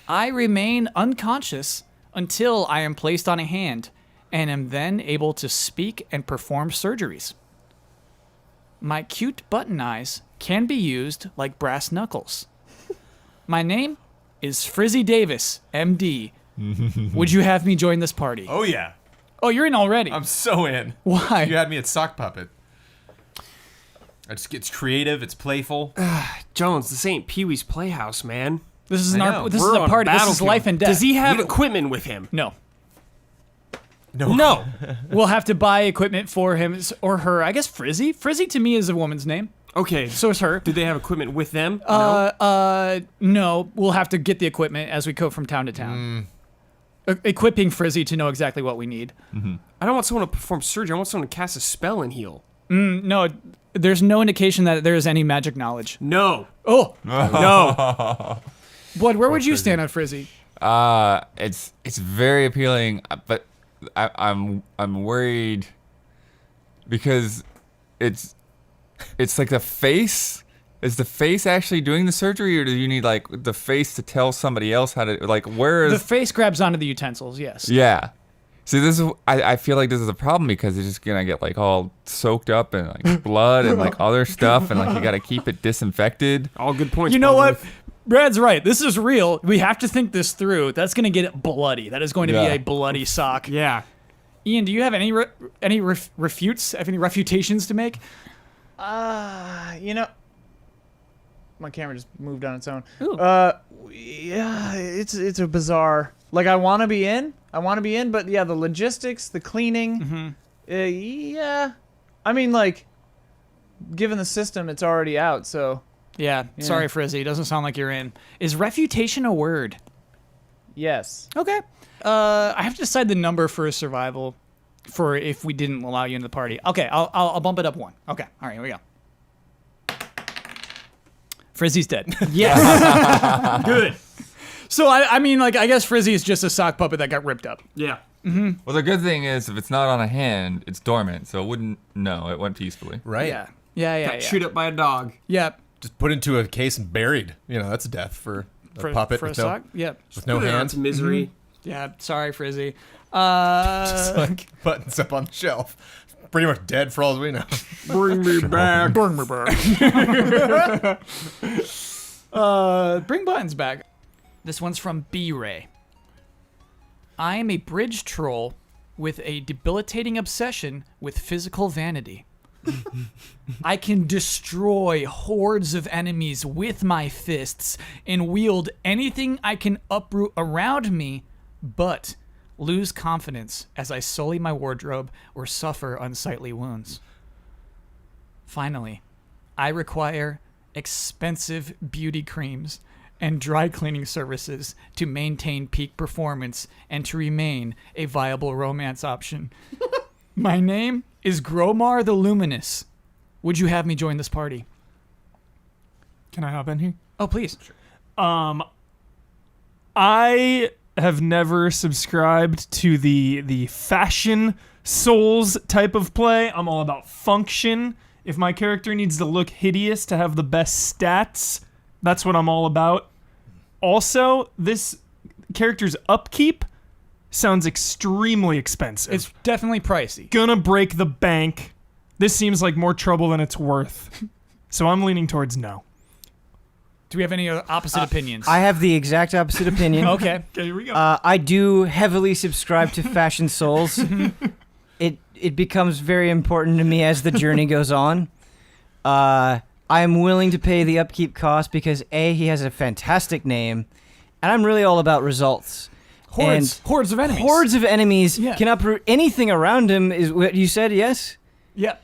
A: I remain unconscious until I am placed on a hand and am then able to speak and perform surgeries. My cute button eyes can be used like brass knuckles. My name is Frizzy Davis MD. Would you have me join this party?
B: Oh yeah.
A: Oh, you're in already.
B: I'm so in.
A: Why?
B: You had me at sock puppet. It's creative. It's playful.
C: Jones, this ain't Pee-wee's Playhouse, man.
A: This is
B: I
A: our.
B: know.
A: This
C: We're
A: is a
C: on
A: party. This is
C: battlefield.
A: life and death.
C: Does he have
B: We don't-
C: equipment with him?
A: No.
B: No.
A: We'll have to buy equipment for him or her. I guess Frizzy. Frizzy to me is a woman's name.
C: Okay.
A: So is her.
C: Did they have equipment with them? No.
A: No. We'll have to get the equipment as we go from town to town. Equipping Frizzy to know exactly what we need.
C: I don't want someone to perform surgery. I want someone to cast a spell and heal.
A: No, there's no indication that there is any magic knowledge.
C: No.
A: Oh,
C: No.
A: Bud, where would you stand on Frizzy?
F: It's very appealing, but I'm worried because it's like the face. Is the face actually doing the surgery, or do you need like the face to tell somebody else how to like? Where is
A: The face grabs onto the utensils. Yes.
F: Yeah. See, this is I feel like this is a problem because it's just gonna get like all soaked up in like blood and like other stuff, and like you gotta keep it disinfected.
C: All good points.
A: You know what?
C: Positive.
A: Brad's right. This is real. We have to think this through. That's going to get it bloody. That is going to be
B: Yeah.
A: a bloody sock.
C: Yeah.
A: Ian, do you have any refutes? Have any refutations to make?
E: You know, my camera just moved on its own.
A: Ooh.
E: Yeah, it's a bizarre. Like I want to be in, but yeah, the logistics, the cleaning. Yeah, I mean, like, given the system, it's already out. So
A: Yeah. Sorry, Frizzy. Doesn't sound like you're in. Is refutation a word?
E: yes.
A: Okay. I have to decide the number for a survival for if we didn't allow you into the party. Okay, I'll bump it up 1. Okay. All right, here we go. Frizzy's dead.
C: Yes. Good.
A: So I mean, like, I guess Frizzy is just a sock puppet that got ripped up.
C: Yeah.
F: Well, the good thing is if it's not on a hand, it's dormant, so it wouldn't. No, it went peacefully.
B: Right.
A: Yeah.
C: Got chewed up by a dog.
A: Yeah.
B: Just put into a case and buried. That's a death for a puppet
A: for a
B: with
A: sock. Yeah.
B: with no
C: Put it out
B: hands.
C: to misery.
A: Yeah. Sorry, Frizzy.
B: Just like buttons up on the shelf. Pretty much dead for all as we know.
C: Bring me back.
A: Bring buttons back. This one's from B-Ray. I am a bridge troll with a debilitating obsession with physical vanity. I can destroy hordes of enemies with my fists and wield anything I can uproot around me, but lose confidence as I sully my wardrobe or suffer unsightly wounds. Finally, I require expensive beauty creams and dry cleaning services to maintain peak performance and to remain a viable romance option. My name is Gromar the Luminous. Would you have me join this party?
G: Can I hop in here?
A: Oh, please.
G: I have never subscribed to the fashion souls type of play. I'm all about function. If my character needs to look hideous to have the best stats, that's what I'm all about. Also, this character's upkeep sounds extremely expensive.
A: It's definitely pricey.
G: Gonna break the bank. This seems like more trouble than it's worth. So I'm leaning towards no.
A: Do we have any other opposite opinions?
H: I have the exact opposite opinion.
A: Okay.
G: Okay, here we go.
H: I do heavily subscribe to Fashion Souls. It becomes very important to me as the journey goes on. I am willing to pay the upkeep cost because A, he has a fantastic name, and I'm really all about results.
A: Hordes of enemies.
H: Hordes of enemies
A: Yeah.
H: can uproot anything around him. Is what you said? Yes.
A: Yeah.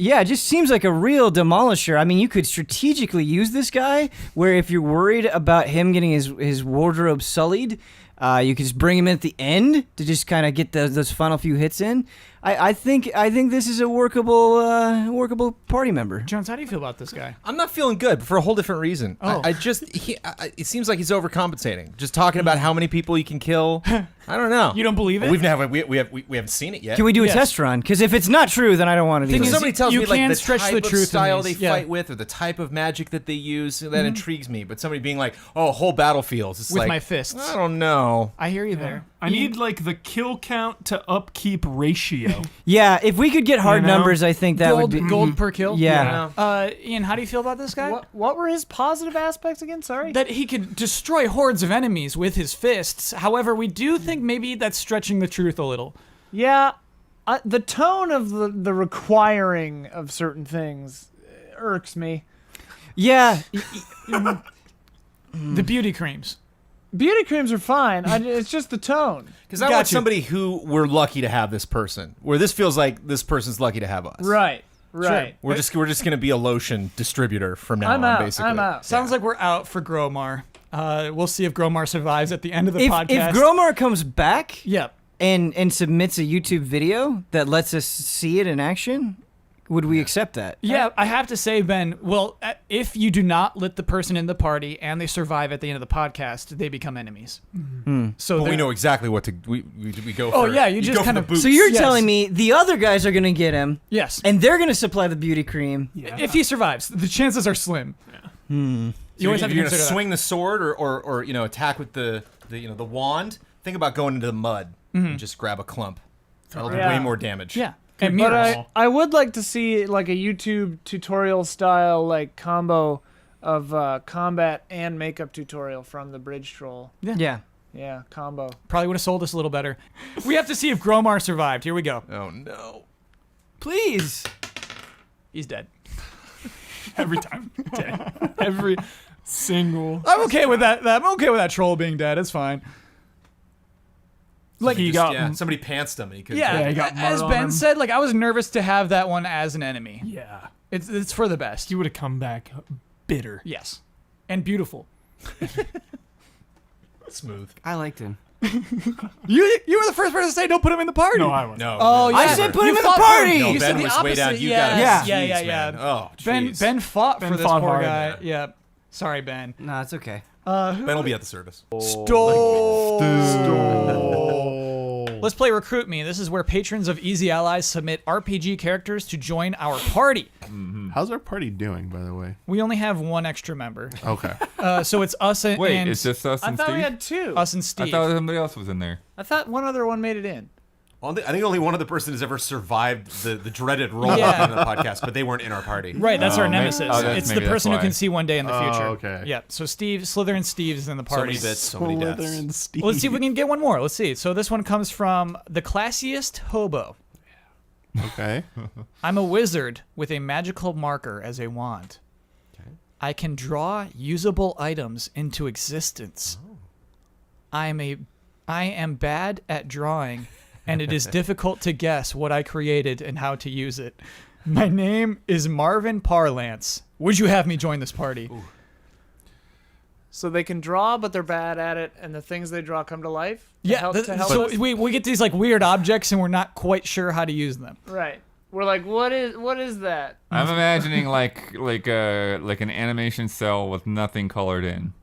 H: Yeah, it just seems like a real demolisher. I mean, you could strategically use this guy where if you're worried about him getting his wardrobe sullied, you could just bring him in at the end to just kind of get those final few hits in. I think this is a workable party member.
A: Jones, how do you feel about this guy?
B: I'm not feeling good, but for a whole different reason.
A: Oh.
B: It seems like he's overcompensating. Just talking about how many people he can kill. I don't know.
A: You don't believe it?
B: We haven't seen it yet.
H: Can we do a
A: Yes.
H: test run? Because if it's not true, then I don't want to do
B: If
H: this.
B: somebody tells
A: you
B: me like
A: can
B: the
A: stretch
B: type
A: the
B: of
A: truth in
B: style they
A: these, yeah.
B: fight with or the type of magic that they use, that intrigues me. But somebody being like, "Oh, whole battlefields," it's
A: With
B: like,
A: my fists.
B: I don't know.
A: I hear you there.
G: I need like the kill count to upkeep ratio.
H: Yeah, if we could get hard
G: You know?
H: numbers, I think that would be
A: gold per kill.
H: Yeah.
A: Ian, how do you feel about this guy?
E: What were his positive aspects again? Sorry.
A: That he could destroy hordes of enemies with his fists. However, we do think maybe that's stretching the truth a little.
E: Yeah, the tone of the requiring of certain things irks me.
H: Yeah.
A: The beauty creams.
E: Beauty creams are fine. It's just the tone.
B: Because I want somebody who we're lucky to have this person. Where this feels like this person's lucky to have us.
E: Right. Right.
B: We're just gonna be a lotion distributor from now
E: I'm
B: on,
E: out.
B: basically.
E: I'm out.
A: Sounds like we're out for Gromar. We'll see if Gromar survives at the end of the
H: If
A: podcast.
H: Gromar comes back
A: Yep.
H: and submits a YouTube video that lets us see it in action, would we accept that?
A: Yeah, I have to say, Ben, well, if you do not let the person in the party and they survive at the end of the podcast, they become enemies. So
B: Well, we
A: they're-
B: know exactly what to we go.
A: Oh,
B: for,
A: yeah, you just
B: go for
A: kind
B: the
A: of-
B: boots.
H: So you're
A: Yes.
H: telling me the other guys are gonna get him,
A: Yes.
H: and they're gonna supply the beauty cream.
A: If he survives, the chances are slim. You always have to
B: If you're gonna
A: consider that.
B: swing the sword or attack with the wand. Think about going into the mud and just grab a clump. That'll do
E: Yeah.
B: way more damage.
A: Yeah. And
E: But
A: mirrors.
E: I would like to see like a YouTube tutorial style like combo of combat and makeup tutorial from the bridge troll.
H: Yeah.
E: Yeah, combo.
A: Probably would have sold us a little better. We have to see if Gromar survived. Here we go.
B: Oh no.
H: Please.
A: He's dead.
G: Every time. Dead. Every single.
A: I'm okay with that. I'm okay with that troll being dead. It's fine.
G: Like he got.
B: somebody pantsed him and he couldn't.
A: Yeah,
G: he got mud
A: as
G: on
A: Ben
G: him.
A: said, like I was nervous to have that one as an enemy.
G: Yeah.
A: It's for the best.
G: He would have come back bitter.
A: Yes, and beautiful.
B: Smooth.
H: I liked him.
A: You were the first person to say don't put him in the party.
G: No, I wasn't.
B: No.
A: Oh,
B: no,
A: yeah.
H: I said put
A: You
H: him in the
A: fought for-
H: party.
B: No,
A: You said
B: Ben
A: the
B: was way down.
A: opposite.
B: You
A: Yeah.
B: got
H: Yeah.
B: it.
A: Yeah,
B: Jeez,
A: yeah.
B: man. Oh,
A: Ben
B: jeez.
A: fought for
G: Ben
A: this
G: fought
A: poor
G: hard.
A: guy. Yeah. Sorry, Ben.
H: No, it's okay.
B: Ben will be at the service.
A: Stole.
D: Oh.
A: Let's play Recruit Me. This is where patrons of Easy Allies submit RPG characters to join our party.
D: How's our party doing, by the way?
A: We only have one extra member,
D: Okay.
A: so it's us and
F: Wait,
A: and
F: it's just us
E: I
F: and
E: thought
F: Steve?
E: we had two.
A: us and
F: I
A: Steve.
F: thought somebody else was in there.
E: I thought one other one made it in.
B: Well, I think only one other person has ever survived the dreaded roll
A: Yeah.
B: on the podcast, but they weren't in our party.
A: Right, that's our
F: maybe-
A: nemesis.
F: oh, that's-
A: It's the
F: maybe that's
A: person who
F: why.
A: can see one day in the future.
D: okay.
A: Yeah. So Slithering Steve is in the
B: So
A: party.
B: many bits, so many deaths.
G: Slytherin Steve.
A: Well, let's see if we can get one more. Let's see. So this one comes from the classiest hobo.
D: Okay.
A: I'm a wizard with a magical marker as a wand. I can draw usable items into existence. I am bad at drawing, and it is difficult to guess what I created and how to use it. My name is Marvin Parlance. Would you have me join this party?
E: So they can draw, but they're bad at it, and the things they draw come to life. To help, to help
A: so
E: us?
A: we get these like weird objects, and we're not quite sure how to use them.
E: Right. We're like, what is that?
F: I'm imagining like an animation cell with nothing colored in,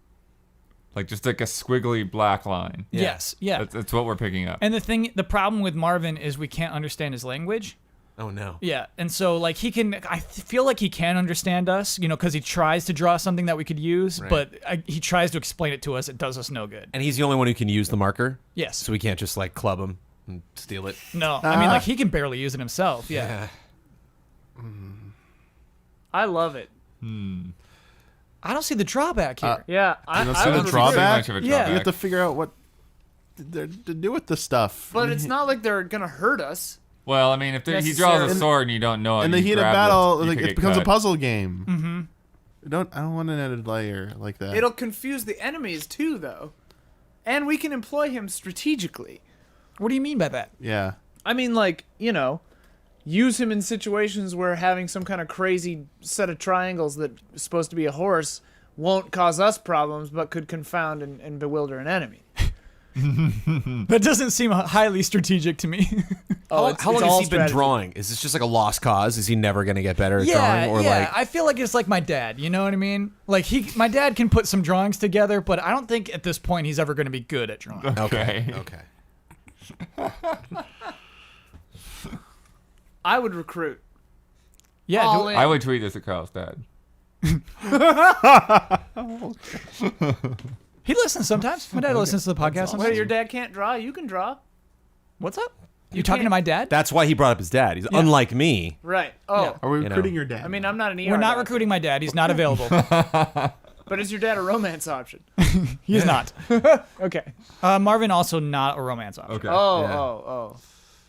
F: like just like a squiggly black line.
A: Yes, yeah.
F: That's what we're picking up.
A: And the problem with Marvin is we can't understand his language.
B: Oh no.
A: Yeah, and so like I feel like he can understand us, because he tries to draw something that we could use,
B: Right.
A: but he tries to explain it to us. It does us no good.
B: And he's the only one who can use the marker,
A: Yes.
B: so we can't just like club him and steal it.
A: No, I mean like he can barely use it himself. Yeah.
E: I love it.
A: I don't see the drawback here.
E: Yeah. I
D: don't
E: I
D: see the
E: would
F: Pretty
D: drawback?
F: much of a
A: Yeah.
F: drawback.
D: You have to figure out what to do with the stuff.
E: But it's not like they're gonna hurt us.
F: Well, I mean, if he draws a
E: Necessarily.
F: sword and you don't know it,
D: in the
F: you
D: heat of
F: grab
D: battle,
F: you
D: like,
F: could
D: it
F: get
D: becomes a
F: cut.
D: puzzle game. Mm-hmm. I don't want an added layer like that.
E: It'll confuse the enemies too, though, and we can employ him strategically.
A: What do you mean by that?
D: Yeah.
E: I mean, like, use him in situations where having some kind of crazy set of triangles that is supposed to be a horse won't cause us problems, but could confound and bewilder an enemy.
A: That doesn't seem highly strategic to me.
B: How
E: it's
B: long
E: all
B: has he been
E: strategy.
B: drawing? Is this just like a lost cause? Is he never going to get better at
A: yeah,
B: drawing? Or
A: yeah.
B: like,
A: I feel like it's like my dad. You know what I mean? Like my dad can put some drawings together, but I don't think at this point he's ever going to be good at drawing.
B: okay.
E: I would recruit.
A: Yeah,
E: All
A: do,
E: in.
F: I would tweet this at Kyle's dad.
A: he listens sometimes. My dad listens to the podcast.
E: Wait,
A: Sometimes.
E: your dad can't draw? You can draw.
A: What's up? You talking to my dad?
B: That's why he brought up his dad. He's unlike me.
E: Right. Oh.
A: Yeah.
D: Are we
B: You
D: recruiting
B: know.
D: your dad?
E: I mean, I'm not an ER
A: We're not
E: doctor,
A: recruiting my dad. He's not available.
E: but is your dad a romance option?
A: He is not.
E: Okay.
A: Marvin also not a romance option.
F: Okay.
E: Oh.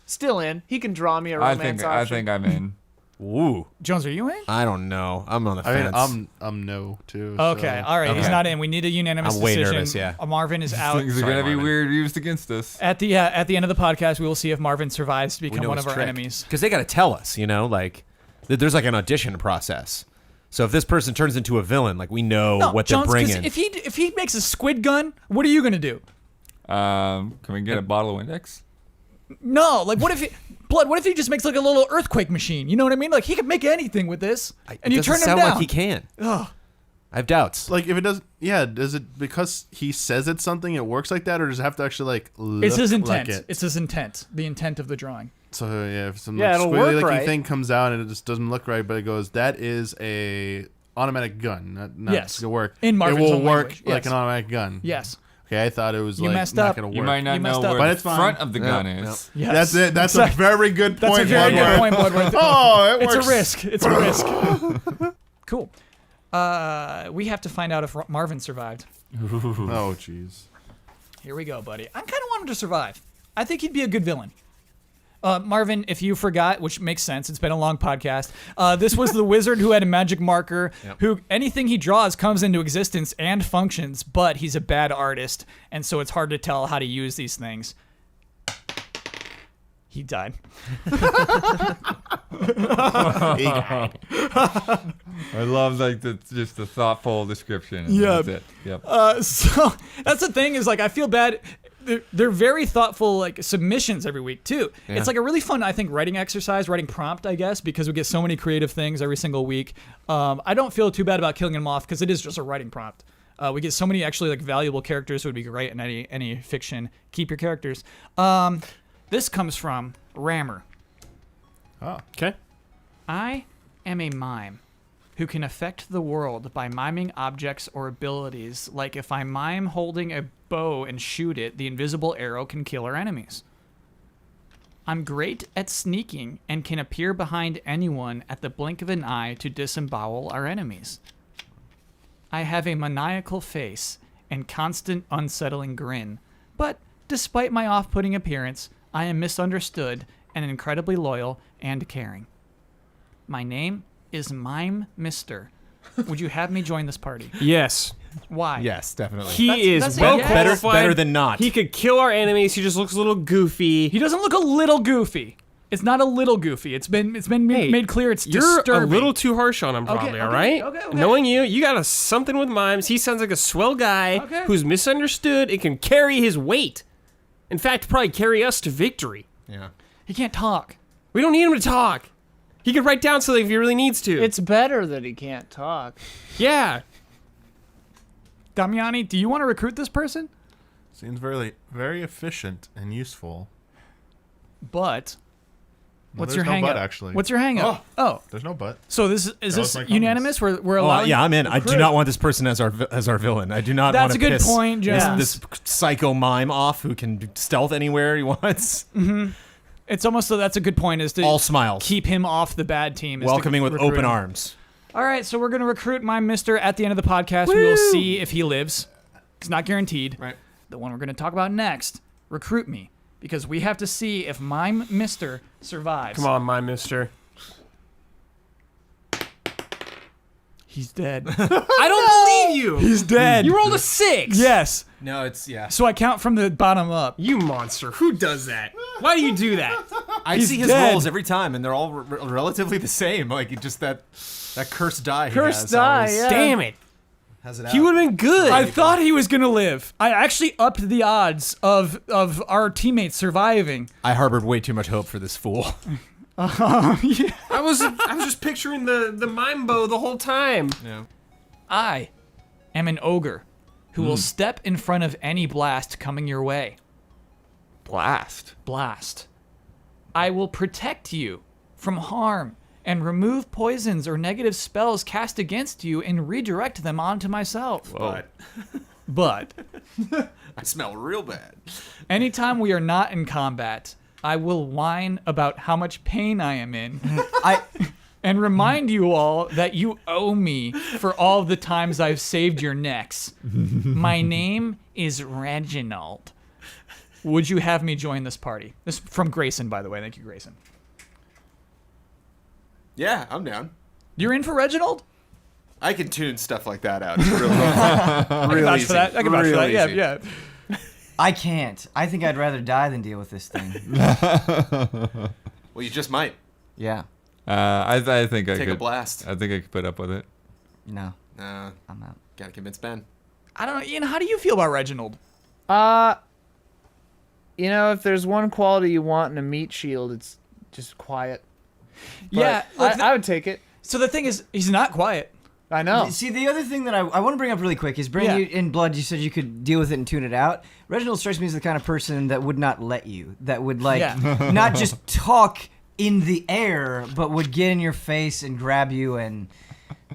E: Still in. He can draw me a romance
F: I
E: option.
F: think I'm in.
B: Ooh.
A: Jones, are you in?
B: I don't know. I'm on the
D: I
B: fence.
D: mean, I'm no too.
A: Okay, all right. He's
B: Okay.
A: not in. We need a unanimous
B: I'm way
A: decision.
B: nervous, yeah.
A: Marvin is out.
F: Things are
B: Sorry,
F: gonna be
B: Marvin.
F: weird used against us.
A: At the end of the podcast, we will see if Marvin survives to
B: We
A: become
B: know
A: one
B: his
A: of our
B: trick.
A: enemies.
B: Because they got to tell us, like, there's like an audition process. So if this person turns into a villain, like we know what
A: Jones,
B: they're
A: 'cause
B: bringing.
A: if he makes a squid gun, what are you gonna do?
F: Can we get a bottle of Windex?
A: No, like what if he just makes like a little earthquake machine? You know what I mean? Like he could make anything with this, and you turn him
B: sound
A: down.
B: like he can.
A: Ugh.
B: I have doubts.
D: Like if it does, does it because he says it's something it works like that, or does it have to actually like look
A: It's his intent.
D: like it?
A: It's his intent. The intent of the drawing.
D: So if some
E: Yeah,
D: like,
E: it'll
D: squiggly
E: work
D: looking
E: right.
D: thing comes out and it just doesn't look right, but it goes, that is a automatic gun. Not
A: Yes.
D: gonna work.
A: In Marvin's
D: it will
A: own
D: work
A: language,
D: like
A: yes.
D: an automatic gun.
A: Yes.
D: Okay, I thought it was
A: You
D: like
A: messed
D: not
A: up.
D: gonna work.
F: You might not
A: You
F: know
A: messed up.
F: where
D: But
F: the
D: it's fine.
F: front of the gun
D: Yeah,
F: is.
A: Yes.
D: That's it. That's a very good point.
A: That's a very
D: Bloodworth.
A: good point, Bloodworth.
D: Oh, it
A: It's
D: works.
A: a risk. It's a risk. Cool. We have to find out if Marvin survived.
D: Oh, jeez.
A: Here we go, buddy. I kind of want him to survive. I think he'd be a good villain. Marvin, if you forgot, which makes sense, it's been a long podcast. This was the wizard who had a magic marker, who anything he draws comes into existence and functions, but he's a bad artist, and so it's hard to tell how to use these things. He died.
F: I love like just the thoughtful description. and
A: Yeah.
F: That's it. Yep.
A: So that's the thing is like I feel bad. They're very thoughtful like submissions every week too. It's like a really fun I think writing exercise, writing prompt I guess because we get so many creative things every single week. I don't feel too bad about killing them off because it is just a writing prompt. We get so many actually like valuable characters who would be great in any fiction. Keep your characters. This comes from Rammer.
D: Oh.
C: Okay.
A: I am a mime who can affect the world by miming objects or abilities. Like if I mime holding a bow and shoot it, the invisible arrow can kill our enemies. I'm great at sneaking and can appear behind anyone at the blink of an eye to disembowel our enemies. I have a maniacal face and constant unsettling grin, but despite my off-putting appearance, I am misunderstood and incredibly loyal and caring. My name is Mime Mr. Would you have me join this party?
C: Yes.
A: Why?
B: Yes, definitely.
C: He
A: That's
C: is well
A: yes.
C: qualified.
B: Better than not.
C: He could kill our enemies. He just looks a little goofy.
A: He doesn't look a little goofy. It's not a little goofy. It's been
C: Hey,
A: made clear it's
C: You're
A: disturbing.
C: a little too harsh on him, probably.
A: Okay,
C: all right.
A: okay.
C: Knowing you got something with mimes. He sounds like a swell guy
A: Okay.
C: who's misunderstood. It can carry his weight. In fact, probably carry us to victory.
B: Yeah.
A: He can't talk.
C: We don't need him to talk. He can write down something if he really needs to.
E: It's better that he can't talk.
C: Yeah.
A: Damiani, do you want to recruit this person?
D: Seems very, very efficient and useful.
A: But what's
D: there's
A: your
D: no
A: hang
D: but,
A: up?
D: actually.
A: What's your hang up? Oh,
D: There's no but.
A: so this is
D: was
A: this
D: my
A: unanimous? We're
B: Oh,
A: allowing.
B: yeah, I'm in. I do
A: recruit.
B: not want this person as our villain. I do not
A: That's
B: want to
A: a good
B: piss
A: point, Jones.
B: this psycho mime off who can stealth anywhere he wants.
A: It's almost so that's a good point is to
B: All smiles.
A: keep him off the bad team. is to
B: Welcoming with
A: recruit
B: open
A: him.
B: arms.
A: All right, so we're gonna recruit my Mister at the end of the podcast. We will see if he lives. It's not guaranteed.
B: Right.
A: The one we're gonna talk about next, recruit me, because we have to see if my Mister survives.
C: Come on, my mister.
A: He's dead.
C: I don't believe you.
A: He's dead.
C: You rolled a 6.
A: Yes.
B: No, it's
A: So I count from the bottom up.
C: You monster. Who does that? Why do you do that?
B: I
A: He's
B: see his
A: dead.
B: rolls every time, and they're all relatively the same. Like it just that cursed die.
E: Cursed
B: he has
E: die,
B: always
E: yeah.
C: Damn it.
B: Has it out.
C: He would have been good.
A: I thought he was gonna live. I actually upped the odds of our teammates surviving.
B: I harbored way too much hope for this fool.
C: I was just picturing the mime bow the whole time.
B: Yeah.
A: I am an ogre who will step in front of any blast coming your way. Blast. I will protect you from harm and remove poisons or negative spells cast against you and redirect them onto myself. But
B: I smell real bad.
A: anytime we are not in combat, I will whine about how much pain I am in and remind you all that you owe me for all the times I've saved your necks. My name is Reginald. Would you have me join this party? This is from Grayson, by the way. Thank you, Grayson.
B: Yeah, I'm down.
A: You're in for Reginald?
B: I can tune stuff like that out. It's really,
A: I can vouch for that. I can vouch for that. Yeah,
B: easy.
A: yeah.
H: I can't. I think I'd rather die than deal with this thing.
B: Well, you just might
H: Yeah.
F: I think I
B: take
F: could.
B: a blast.
F: I think I could put up with it.
H: No,
B: Nah,
H: I'm out.
B: gotta convince Ben.
A: I don't know. Ian, how do you feel about Reginald?
E: You know, if there's one quality you want in a meat shield, it's just quiet. But
A: Yeah, look,
E: I would take it.
A: So the thing is, he's not quiet.
E: I know.
H: See, the other thing that I want to bring up really quick is bringing you in blood. You said you could deal with it and tune it out. Reginald strikes me as the kind of person that would not let you. That would not just talk in the air, but would get in your face and grab you. And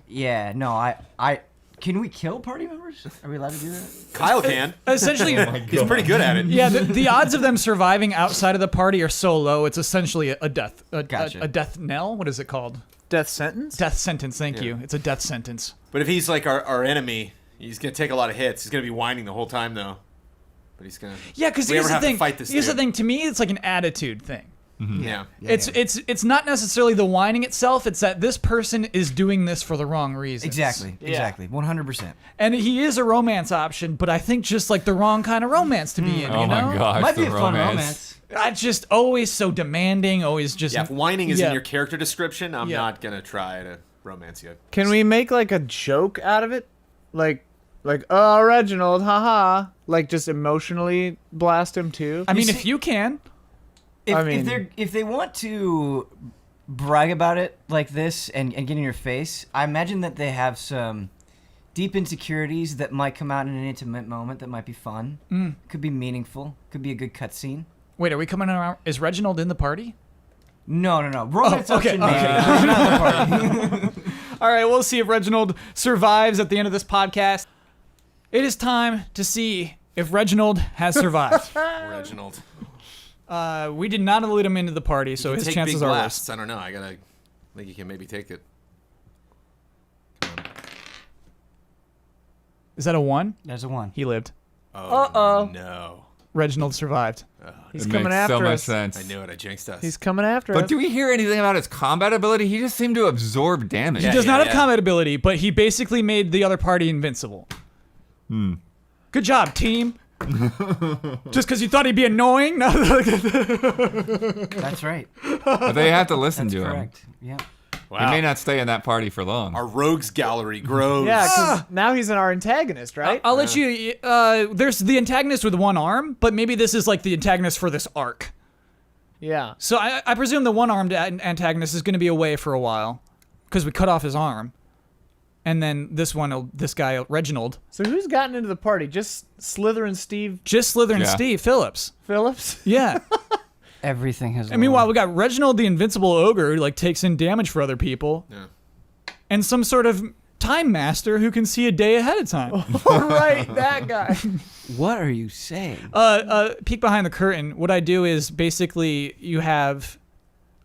H: I can we kill party members? Are we allowed to do that?
B: Kyle can.
A: Essentially,
B: He's pretty good at it.
A: yeah. The odds of them surviving outside of the party are so low. It's essentially a death.
H: Gotcha.
A: A death knell. What is it called?
E: Death sentence?
A: Death sentence. Thank you. It's a death sentence.
B: But if he's like our enemy, he's gonna take a lot of hits. He's gonna be whining the whole time though. But he's gonna.
A: Yeah, because
B: we
A: here's
B: ever
A: the
B: have to
A: thing.
B: fight this
A: Here's the
B: dude.
A: thing. To me, it's like an attitude thing.
B: Yeah.
A: It's not necessarily the whining itself. It's that this person is doing this for the wrong reasons.
H: Exactly. 100%.
A: And he is a romance option, but I think just like the wrong kind of romance to be in.
F: Oh
A: you know?
F: my gosh,
H: Might be
F: the
H: a fun romance.
A: Just always so demanding. Always just.
B: Yeah, if whining is
A: Yeah.
B: in your character description, I'm
A: Yeah.
B: not gonna try to romance you.
E: Can we make like a joke out of it? Like, oh, Reginald, haha. Like, just emotionally blast him too?
A: I mean,
H: see-
A: if you can.
H: If they want to brag about it like this and get in your face, I imagine that they have some deep insecurities that might come out in an intimate moment that might be fun. Could be meaningful. Could be a good cutscene.
A: Wait, are we coming around? Is Reginald in the party?
H: No. Romance
A: okay,
H: option maybe. Not the party.
A: All right, we'll see if Reginald survives at the end of this podcast. It is time to see if Reginald has survived.
B: Reginald.
A: We did not elude him into the party, so
B: You can
A: his
B: take
A: chances
B: big
A: are
B: blasts.
A: worse.
B: I don't know. I think you can maybe take it.
A: Is that a 1?
H: There's a 1.
A: He lived.
B: Oh no.
A: Reginald survived.
E: He's
F: It
E: coming
F: makes
E: after
F: so much
E: us.
F: sense.
B: I knew it. I jinxed us.
E: He's coming after
F: But
E: us.
F: do we hear anything about his combat ability? He just seemed to absorb damage.
A: He does not have combat ability, but he basically made the other party invincible. Good job, team. Just because you thought he'd be annoying? No.
H: That's right.
F: But they have to listen
H: That's
F: to him.
H: correct. Yeah.
B: Wow.
F: He may not stay in that party for long.
B: Our rogues gallery grows.
E: Yeah, because now he's our antagonist, right?
A: I'll let you. There's the antagonist with one arm, but maybe this is like the antagonist for this arc.
E: Yeah.
A: So I presume the one-armed antagonist is going to be away for a while because we cut off his arm. And then this guy, Reginald.
E: So who's gotten into the party? Just Slithering Steve
A: Just Slithering
F: Yeah.
A: Steve Phillips.
E: Phillips?
A: Yeah.
H: Everything has.
A: And meanwhile, we got Reginald the Invincible Ogre who like takes in damage for other people.
B: Yeah.
A: And some sort of time master who can see a day ahead of time.
E: Right, that guy.
H: What are you saying?
A: Peek behind the curtain. What I do is basically you have,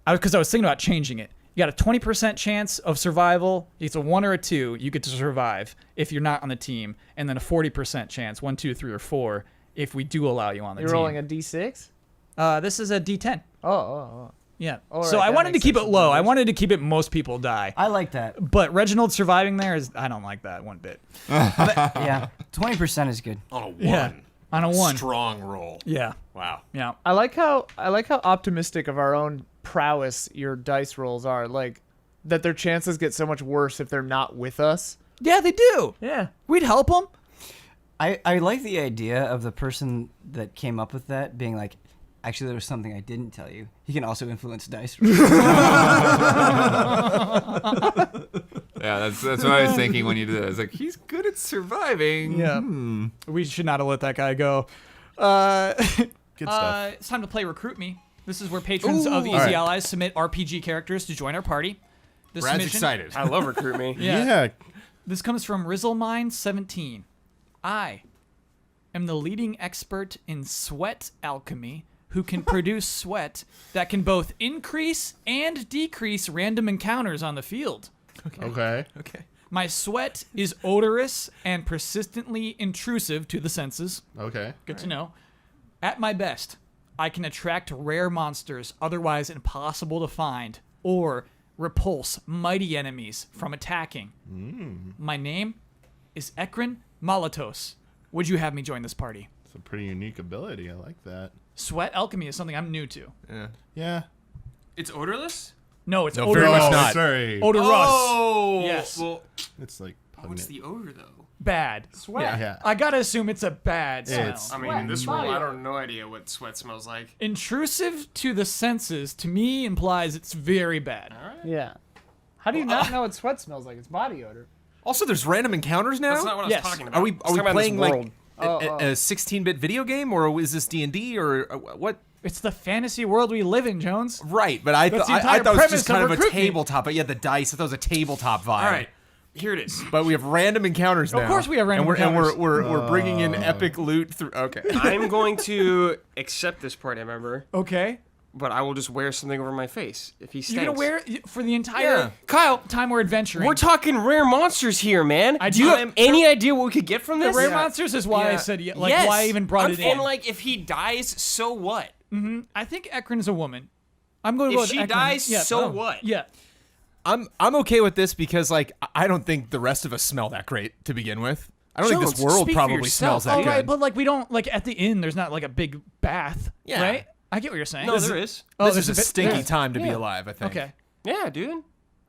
A: because I was thinking about changing it. You got a 20% chance of survival. It's a 1 or a 2. You get to survive if you're not on the team, and then a 40% chance, 1, 2, 3, or 4, if we do allow you on the
E: You're
A: team.
E: rolling a d6?
A: This is a D10.
E: Oh.
A: Yeah.
E: All
A: So
E: right,
A: I
E: that
A: wanted to
E: makes
A: keep it
E: sense.
A: low. I wanted to keep it most people die.
H: I like that.
A: But Reginald surviving there is, I don't like that one bit.
H: Yeah. 20% is good.
B: On a 1.
A: Yeah. On a 1.
B: Strong roll.
A: Yeah.
B: Wow.
A: Yeah.
E: I like how optimistic of our own prowess your dice rolls are. Like, that their chances get so much worse if they're not with us.
A: Yeah, they do.
E: Yeah.
A: We'd help them.
H: I like the idea of the person that came up with that being like, actually, there was something I didn't tell you. He can also influence dice.
F: Yeah, that's what I was thinking when you did it. I was like, he's good at surviving.
A: Yeah. We should not have let that guy go.
D: Good stuff.
A: It's time to play Recruit Me. This is where patrons of Easy
D: Alright.
A: Allies submit RPG characters to join our party. This
B: Brad's
A: submission-
B: excited.
C: I love Recruit Me.
A: Yeah. This comes from Rizzlemine17. I am the leading expert in sweat alchemy who can produce sweat that can both increase and decrease random encounters on the field.
D: Okay.
B: Okay.
A: My sweat is odorous and persistently intrusive to the senses.
D: Okay.
A: Good to know. At my best, I can attract rare monsters otherwise impossible to find, or repulse mighty enemies from attacking. My name is Ekren Molotos. Would you have me join this party?
D: It's a pretty unique ability. I like that.
A: Sweat alchemy is something I'm new to.
D: Yeah.
C: It's odorless?
A: No, it's
B: No,
A: odorous.
B: very much
D: Oh,
B: not.
D: it's very.
A: Odorous.
B: Oh.
A: Yes.
B: Well,
D: It's like
C: What's the odor though?
A: Bad.
E: Sweat.
D: Yeah.
A: I gotta assume it's a bad smell.
D: It's-
C: I mean, in this world, I don't have no idea what sweat smells like.
A: Intrusive to the senses, to me, implies it's very bad.
E: Yeah. How do you not know what sweat smells like? It's body odor.
B: Also, there's random encounters now.
C: That's not what I
A: Yes.
C: was talking about.
B: Are we
C: I was talking about
B: playing
C: this
B: like
C: world.
B: a 16-bit video game, or is this D&D, or what?
A: It's the fantasy world we live in, Jones.
B: Right, but I
A: That's the
B: thought
A: entire
B: it was
A: premise
B: just kind
A: of
B: of a
A: recruitment.
B: tabletop. But yeah, the dice. I thought it was a tabletop vibe.
C: All right, here it is.
B: But we have random encounters now.
A: Of course we have random
B: and
A: encounters.
B: And we're bringing in epic loot through. Okay.
C: I'm going to accept this party member,
A: Okay.
C: but I will just wear something over my face if he stinks.
A: You're gonna wear it for the entire
B: Yeah.
C: Kyle,
A: time we're adventuring.
C: we're talking rare monsters here, man.
A: I
C: do you
A: do-
C: have any idea what we could get from
A: the
C: this?
A: rare monsters is why I said why I even brought it in.
C: And like, if he dies, so what?
A: I think Ekren's a woman. I'm going to go
C: If
A: with
C: she
A: Ekren.
C: dies,
A: Yeah.
C: so what?
A: Yeah.
B: I'm okay with this because like I don't think the rest of us smell that great to begin with. I don't think this
C: Jones,
B: world
C: speak for
B: probably
C: yourself.
B: smells that
A: Oh,
B: good.
A: right, but like we don't like at the inn. There's not like a big bath.
B: Yeah.
A: Right. I get what you're saying.
C: No, there is.
A: Oh,
B: this
A: there's
B: is a
A: bit-
B: stinky
A: there-
B: time to be alive. I think.
A: Okay.
C: Yeah, dude.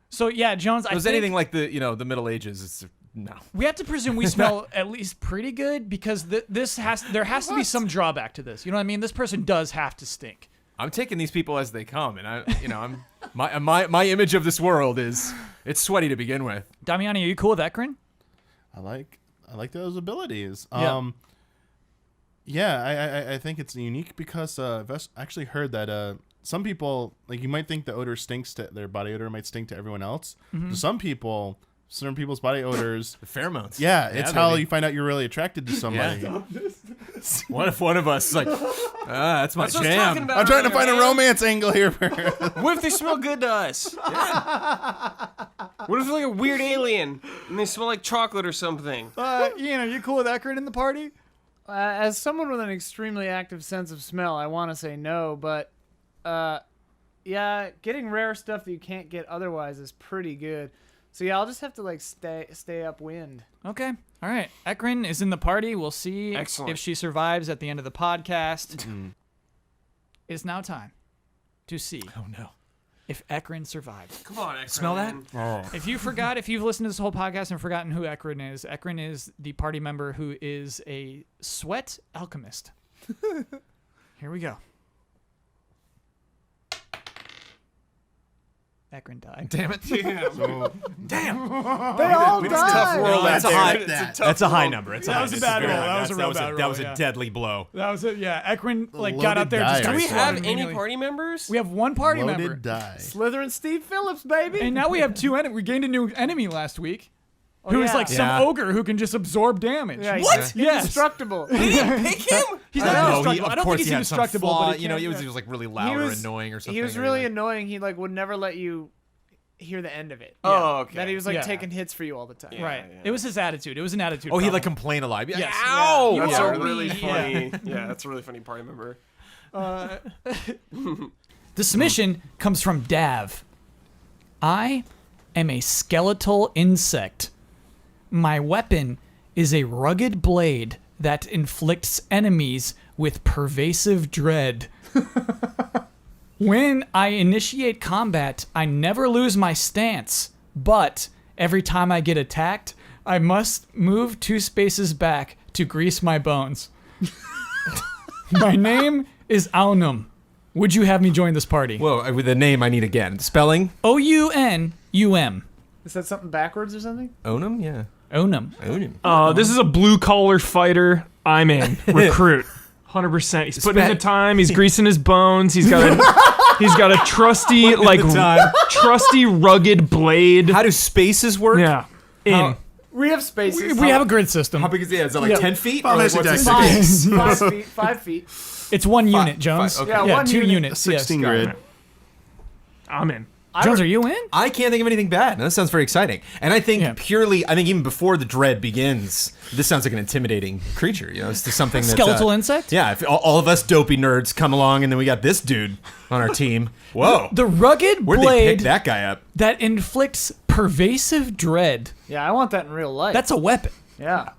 A: So yeah, Jones.
B: If it was
A: I think
B: anything like the Middle Ages, it's no.
A: we have to presume we smell at least pretty good because there has to be some drawback to this. You know what I mean? This person does have to stink.
B: I'm taking these people as they come, and I'm my image of this world is it's sweaty to begin with.
A: Damiani, are you cool with Ekren?
D: I like those abilities.
A: Yeah.
D: I think it's unique because I've actually heard that some people, like, you might think the odor stinks to their body odor might stink to everyone else. To some people, certain people's body odors,
B: The pheromones.
D: yeah, it's how
B: baby.
D: you find out you're really attracted to somebody.
B: What if one of us is like, that's my
C: That's what I was talking
B: jam?
C: about
D: I'm trying to
C: earlier,
D: fiend a
C: man.
D: romance angle here.
C: What if they smell good to us? What if they're like a weird alien and they smell like chocolate or something?
A: Ian, are you cool with Ekren in the party?
E: As someone with an extremely active sense of smell, I want to say no, but yeah, getting rare stuff that you can't get otherwise is pretty good. So yeah, I'll just have to like stay upwind.
A: Okay. All right. Ekren is in the party. We'll see
C: Excellent.
A: if she survives at the end of the podcast. It is now time to see
B: Oh no.
A: if Ekren survives.
C: Come on, Ekren.
B: Smell that?
A: If you've listened to this whole podcast and forgotten who Ekren is the party member who is a sweat alchemist. Here we go. Ekren died.
B: Damn it.
C: Damn.
E: They all died.
B: roll. That's a high. That's a high number.
A: That was a bad roll. That was a real bad roll.
B: That was
A: yeah.
B: a deadly blow.
A: That was it. Yeah, Ekren got
D: Loaded
A: out there.
D: die
A: Just
C: Do
D: right
C: we
D: there.
C: have any
A: immediately.
C: party members?
A: We have one party member.
D: Loaded die.
E: Slytherin Steve Phillips, baby.
A: And now we have two enemies. We gained a new enemy last week. Who is
E: yeah.
A: like some
B: Yeah.
A: ogre who can just absorb damage.
E: Yeah,
B: What?
E: He's
A: Yes.
E: indestructible.
C: Pick him?
A: He's
B: I
A: not
B: don't know.
A: indestructible. I
B: Of
A: don't
B: course
A: think
B: he
A: he's
B: had some
A: indestructible,
B: flaw.
A: but he can't-
B: He was like really loud or annoying or something.
E: He was
B: or
E: really
B: like-
E: annoying. He like would never let you hear the end of it.
C: Oh, okay.
E: That he was like
A: Yeah.
E: taking hits for you all the time.
C: Yeah.
A: Right. It was his attitude. It was an attitude.
B: Oh, he like
A: problem.
B: complained a lot. Yeah.
A: Yes.
B: Ow!
A: Yeah.
C: That's
A: Yeah.
C: a really
A: Yeah.
C: funny. Yeah, that's a really funny party member.
A: The submission comes from Dav. I am a skeletal insect. My weapon is a rugged blade that inflicts enemies with pervasive dread. When I initiate combat, I never lose my stance, but every time I get attacked, I must move 2 spaces back to grease my bones. My name is Ounum. Would you have me join this party?
B: Whoa, with the name I need again. Spelling?
A: Ounum.
E: Is that something backwards or something?
B: Ounum? Yeah.
A: Ounum.
G: This is a blue collar fighter. I'm in. Recruit. 100%. He's putting in the time. He's greasing his bones. He's got a trusty trusty rugged blade.
B: How do spaces work?
G: Yeah. In.
E: We have spaces.
A: We have a grid system.
B: How big is it? Is it like 10 feet?
D: How
B: Or
D: basic
B: what's
D: deck
B: it?
D: six?
E: 5 feet. 5 feet.
A: It's one unit, Jones.
B: okay.
E: Yeah,
A: Yeah,
E: one
A: 2
E: unit.
A: units.
D: 16
A: yes.
D: grid.
G: I'm in.
A: Jones, are you in?
B: I can't think of anything bad. Now, that sounds very exciting. And I think
A: Yeah.
B: I think even before the dread begins, this sounds like an intimidating creature. You know, it's just something that
A: Skeletal insect?
B: Yeah, if all of us dopey nerds come along, and then we got this dude on our team. Whoa,
A: The rugged
B: where'd they pick
A: blade
B: that guy up?
A: that inflicts pervasive dread.
E: Yeah, I want that in real life.
A: That's a weapon.
E: yeah.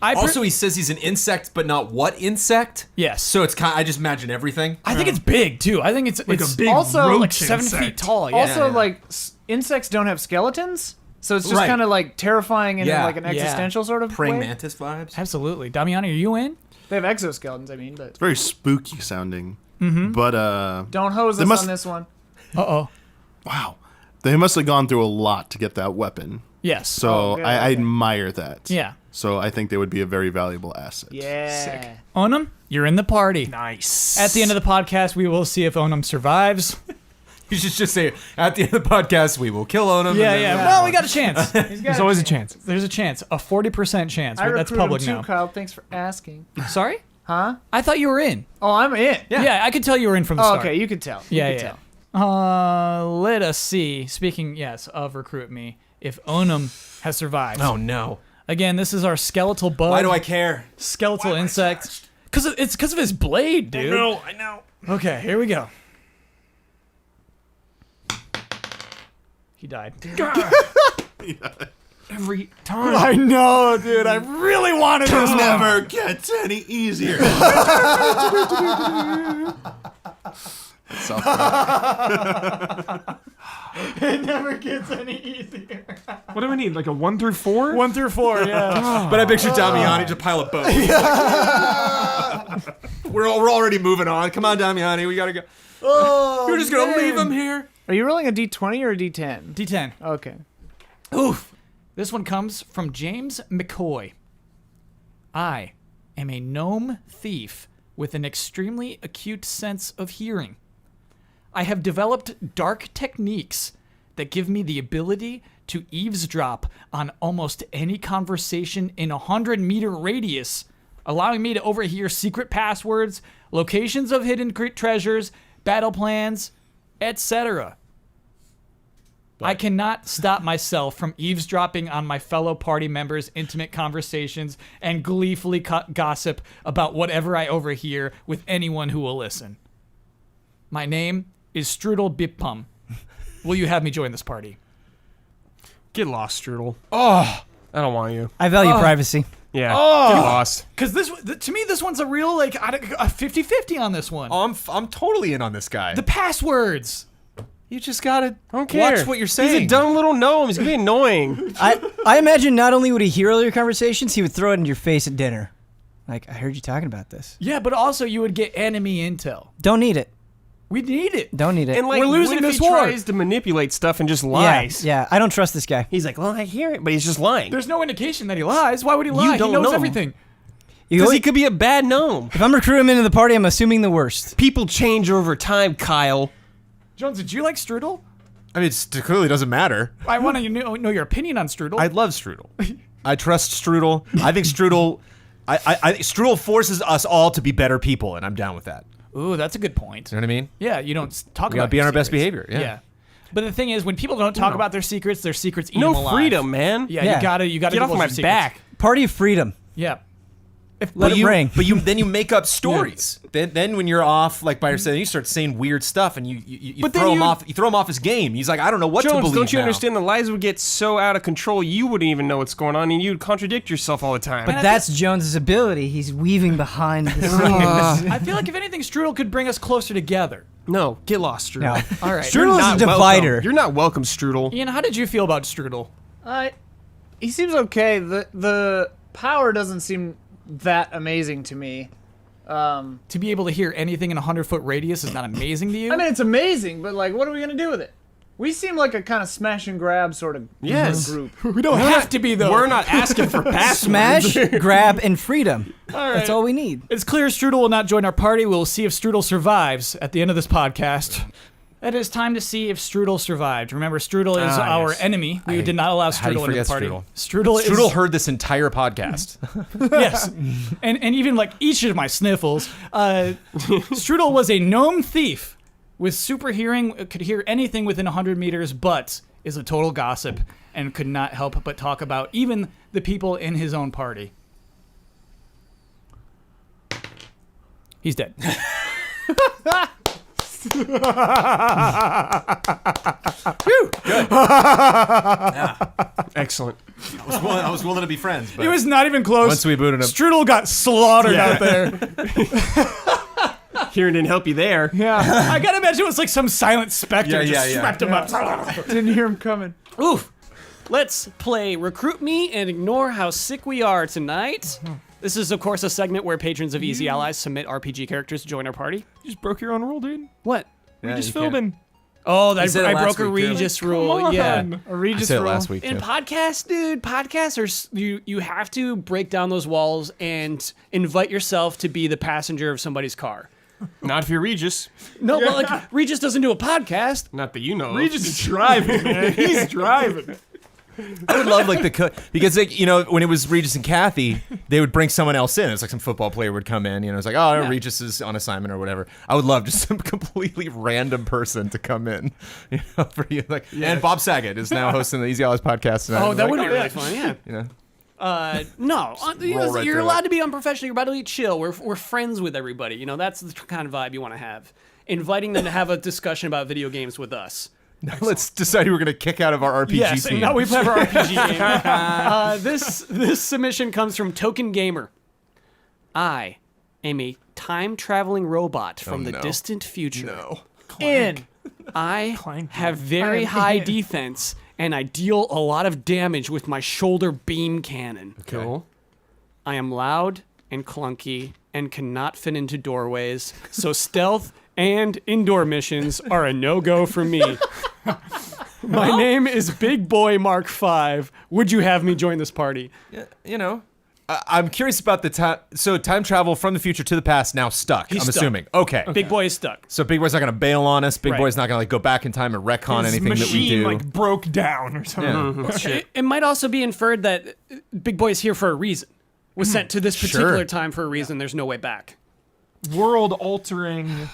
B: Also, he says he's an insect, but not what insect.
A: Yes.
B: So it's kind. I just imagine everything.
A: I think it's big too. I think it's
G: Like
A: it's
G: a big
E: also,
G: roach
A: like 7
G: insect.
A: feet tall. Yeah.
E: Also,
B: yeah.
E: like insects don't have skeletons, So it's just
B: Right.
E: kind of like terrifying in
B: Yeah.
E: like an existential sort of
B: Praying
E: way.
B: mantis vibes.
A: Absolutely. Damiani, are you in?
E: They have exoskeletons, I mean, but
D: It's very spooky sounding. But
E: don't hose
D: They
E: us
D: must-
E: on this one.
A: Uh-oh.
D: wow, they must have gone through a lot to get that weapon.
A: Yes.
D: So
E: Oh, yeah,
D: I
E: okay.
D: admire that.
A: Yeah.
D: So I think they would be a very valuable asset.
E: Yeah.
A: Ounum, you're in the party.
G: Nice.
A: At the end of the podcast, we will see if Ounum survives.
B: You should just say, at the end of the podcast, we will kill Ounum.
A: Yeah, yeah. Well, we got a chance.
G: There's always a chance.
A: There's a chance. A 40% chance.
E: I
A: That's
E: recruited
A: public
E: him too,
A: now.
E: Kyle. Thanks for asking.
A: Sorry?
E: Huh?
A: I thought you were in.
E: Oh, I'm in.
A: Yeah, I could tell you were in from the
E: Oh,
A: start.
E: okay, you could tell. You
A: Yeah,
E: could
A: yeah.
E: tell.
A: Let us see. Speaking, yes, of Recruit Me, if Ounum has survived.
B: Oh, no.
A: Again, this is our skeletal bug.
B: Why do I care?
A: Skeletal insect. It's because of his blade, dude.
G: I know.
A: Okay, here we go. He died.
G: Every time.
A: I know, dude. I really wanted this.
D: Never gets any easier.
A: It never gets any easier.
G: What do we need? Like a 1 through 4?
A: 1 through 4, yeah.
B: But I picture Damiani just a pile of bones. we're already moving on. Come on, Damiani. We got to go. You're just going to leave him here?
E: Are you rolling a D20 or a D10?
A: D10.
E: Okay.
A: Oof. This one comes from James McCoy. I am a gnome thief with an extremely acute sense of hearing. I have developed dark techniques that give me the ability to eavesdrop on almost any conversation in a 100-meter radius, allowing me to overhear secret passwords, locations of hidden treasures, battle plans, etc. I cannot stop myself from eavesdropping on my fellow party members' intimate conversations and gleefully gossip about whatever I overhear with anyone who will listen. My name is Strudel Bippum. Will you have me join this party?
C: Get lost, Strudel. Oh, I don't want you.
H: I value privacy.
C: Yeah,
A: Oh.
C: get lost.
A: Because to me, this one's a real, like, a 50-50 on this one.
B: Oh, I'm totally in on this guy.
A: The passwords.
B: You just got to
C: I don't care.
B: watch what you're saying.
C: He's a dumb little gnome. He's gonna be annoying.
H: I imagine not only would he hear all your conversations, he would throw it in your face at dinner. Like, I heard you talking about this.
A: Yeah, but also you would get enemy intel.
H: Don't need it.
A: We need it.
H: Don't need it.
C: And like,
A: We're losing
C: what if
A: this
C: he
A: war?
C: tries to manipulate stuff and just lies?
H: Yeah, I don't trust this guy.
C: He's like, well, I hear it, but he's just lying.
A: There's no indication that he lies. Why would he lie?
C: don't
A: He knows
C: know him.
A: everything.
C: Because he could be a bad gnome.
H: If I'm recruiting him into the party, I'm assuming the worst.
C: People change over time, Kyle.
A: Jones, did you like Strudel?
B: I mean, it clearly doesn't matter.
A: I want to know your opinion on Strudel.
B: I love Strudel. I trust Strudel. I think Strudel. I think Strudel forces us all to be better people, and I'm down with that.
A: Ooh, that's a good point.
B: You know what I mean?
A: Yeah, you don't talk
B: We
A: about
B: gotta be on
A: your
B: our best
A: secrets.
B: behavior, yeah.
A: But the thing is, when people don't talk about their secrets eat them
C: No
A: alive.
C: freedom, man.
A: Yeah,
H: Yeah.
A: you gotta
C: Get off
A: divulge
C: my
A: your secrets.
C: back.
H: Party of freedom.
A: Yeah.
H: Let it ring.
B: But then you make up stories. Then when you're off, like by yourself, you start saying weird stuff, and you
C: But then
B: throw him
C: you-
B: off. You throw him off his game. He's like, I don't know what to
C: Jones,
B: believe.
C: don't you
B: now.
C: understand the lies would get so out of control you wouldn't even know what's going on and you'd contradict yourself all the time.
H: But that's Jones's ability. He's weaving behind the scenes.
A: I feel like if anything, Strudel could bring us closer together.
C: no, get lost, Strudel.
H: No.
A: All right.
C: You're
H: Strudel is
C: not
H: a divider.
C: welcome. You're not welcome, Strudel.
A: Ian, how did you feel about Strudel?
E: He seems okay. The power doesn't seem that amazing to me.
A: To be able to hear anything in a 100-foot radius is not amazing to you?
E: I mean, it's amazing, but like, what are we gonna do with it? We seem like a kind of smash and grab sort of
C: Yes.
E: group.
A: we don't have to be, though.
C: We're not asking for passwords.
H: Smash, grab, and freedom.
A: All right.
H: That's all we need.
A: It's clear Strudel will not join our party. We'll see if Strudel survives at the end of this podcast. It is time to see if Strudel survived. Remember, Strudel is our
C: yes.
A: enemy. We did not allow
B: how do you
A: Strudel into the
B: forget
A: party.
B: Strudel?
A: Strudel
B: Strudel heard this entire podcast.
A: yes, and even like each of my sniffles. Strudel was a gnome thief with super hearing, could hear anything within 100 meters, but is a total gossip and could not help but talk about even the people in his own party. He's dead.
C: Excellent.
B: I was willing to be friends, but
A: It was not even close.
B: once we booted him.
A: Strudel got slaughtered out there.
C: Hearing didn't help you there.
A: Yeah, I gotta imagine it was like some silent specter
B: Yeah,
A: just
B: yeah.
A: swept him up.
E: Didn't hear him coming.
A: Oof.
I: Let's play Recruit Me and ignore how sick we are tonight. This is, of course, a segment where patrons of Easy Allies submit RPG characters to join our party.
G: You just broke your own rule, dude.
I: What?
G: Regis
B: you can't.
G: Philbin.
I: Oh,
B: said it
I: I
B: last
I: broke a
B: week, too.
I: Regis
G: Come
I: rule.
G: on.
I: Yeah.
E: A
B: I
E: Regis
B: said it
E: rule.
B: last week,
I: In
B: too.
I: podcasts, dude, podcasts are you have to break down those walls and invite yourself to be the passenger of somebody's car.
C: Not if you're Regis.
I: No, but like Regis doesn't do a podcast.
C: Not that you know. of.
G: Regis is driving, man. He's driving.
B: I would love like because like when it was Regis and Kathy, they would bring someone else in. It's like some football player would come in. It's like, oh, Regis is on assignment or whatever. I would love just some completely random person to come in. For you, like, and Bob Saget is now hosting the Easy Allies podcast tonight.
I: Oh, that
B: Like,
I: would be really fun. Yeah.
B: No,
I: You're
B: through
I: allowed
B: it.
I: to be unprofessional. You're allowed to be chill. We're friends with everybody. That's the kind of vibe you want to have. Inviting them to have a discussion about video games with us.
B: Let's decide who we're gonna kick out of our RPG
I: Yes,
B: team.
I: and now we play our RPG game. This submission comes from Token Gamer. I am a time-traveling robot from the
B: no.
I: distant future.
B: No.
E: In.
I: I
G: Clank.
I: have very
E: I'm
I: high
E: in.
I: defense, and I deal a lot of damage with my shoulder beam cannon.
C: Cool.
I: I am loud and clunky and cannot fit into doorways, so stealth and indoor missions are a no-go for me. My name is Big Boy Mk5. Would you have me join this party?
B: I'm curious about the time. So time travel from the future to the past now stuck.
I: He's
B: I'm
I: stuck.
B: assuming. Okay.
I: Big Boy is stuck.
B: So Big Boy's not gonna bail on us. Big
I: Right.
B: Boy's not gonna like go back in time and retcon
G: His
B: anything that we
G: machine
B: do.
G: like broke down or something.
B: Yeah.
I: It might also be inferred that Big Boy is here for a reason. Was sent to this particular
B: Sure.
I: time for a reason. There's no way back.
G: World altering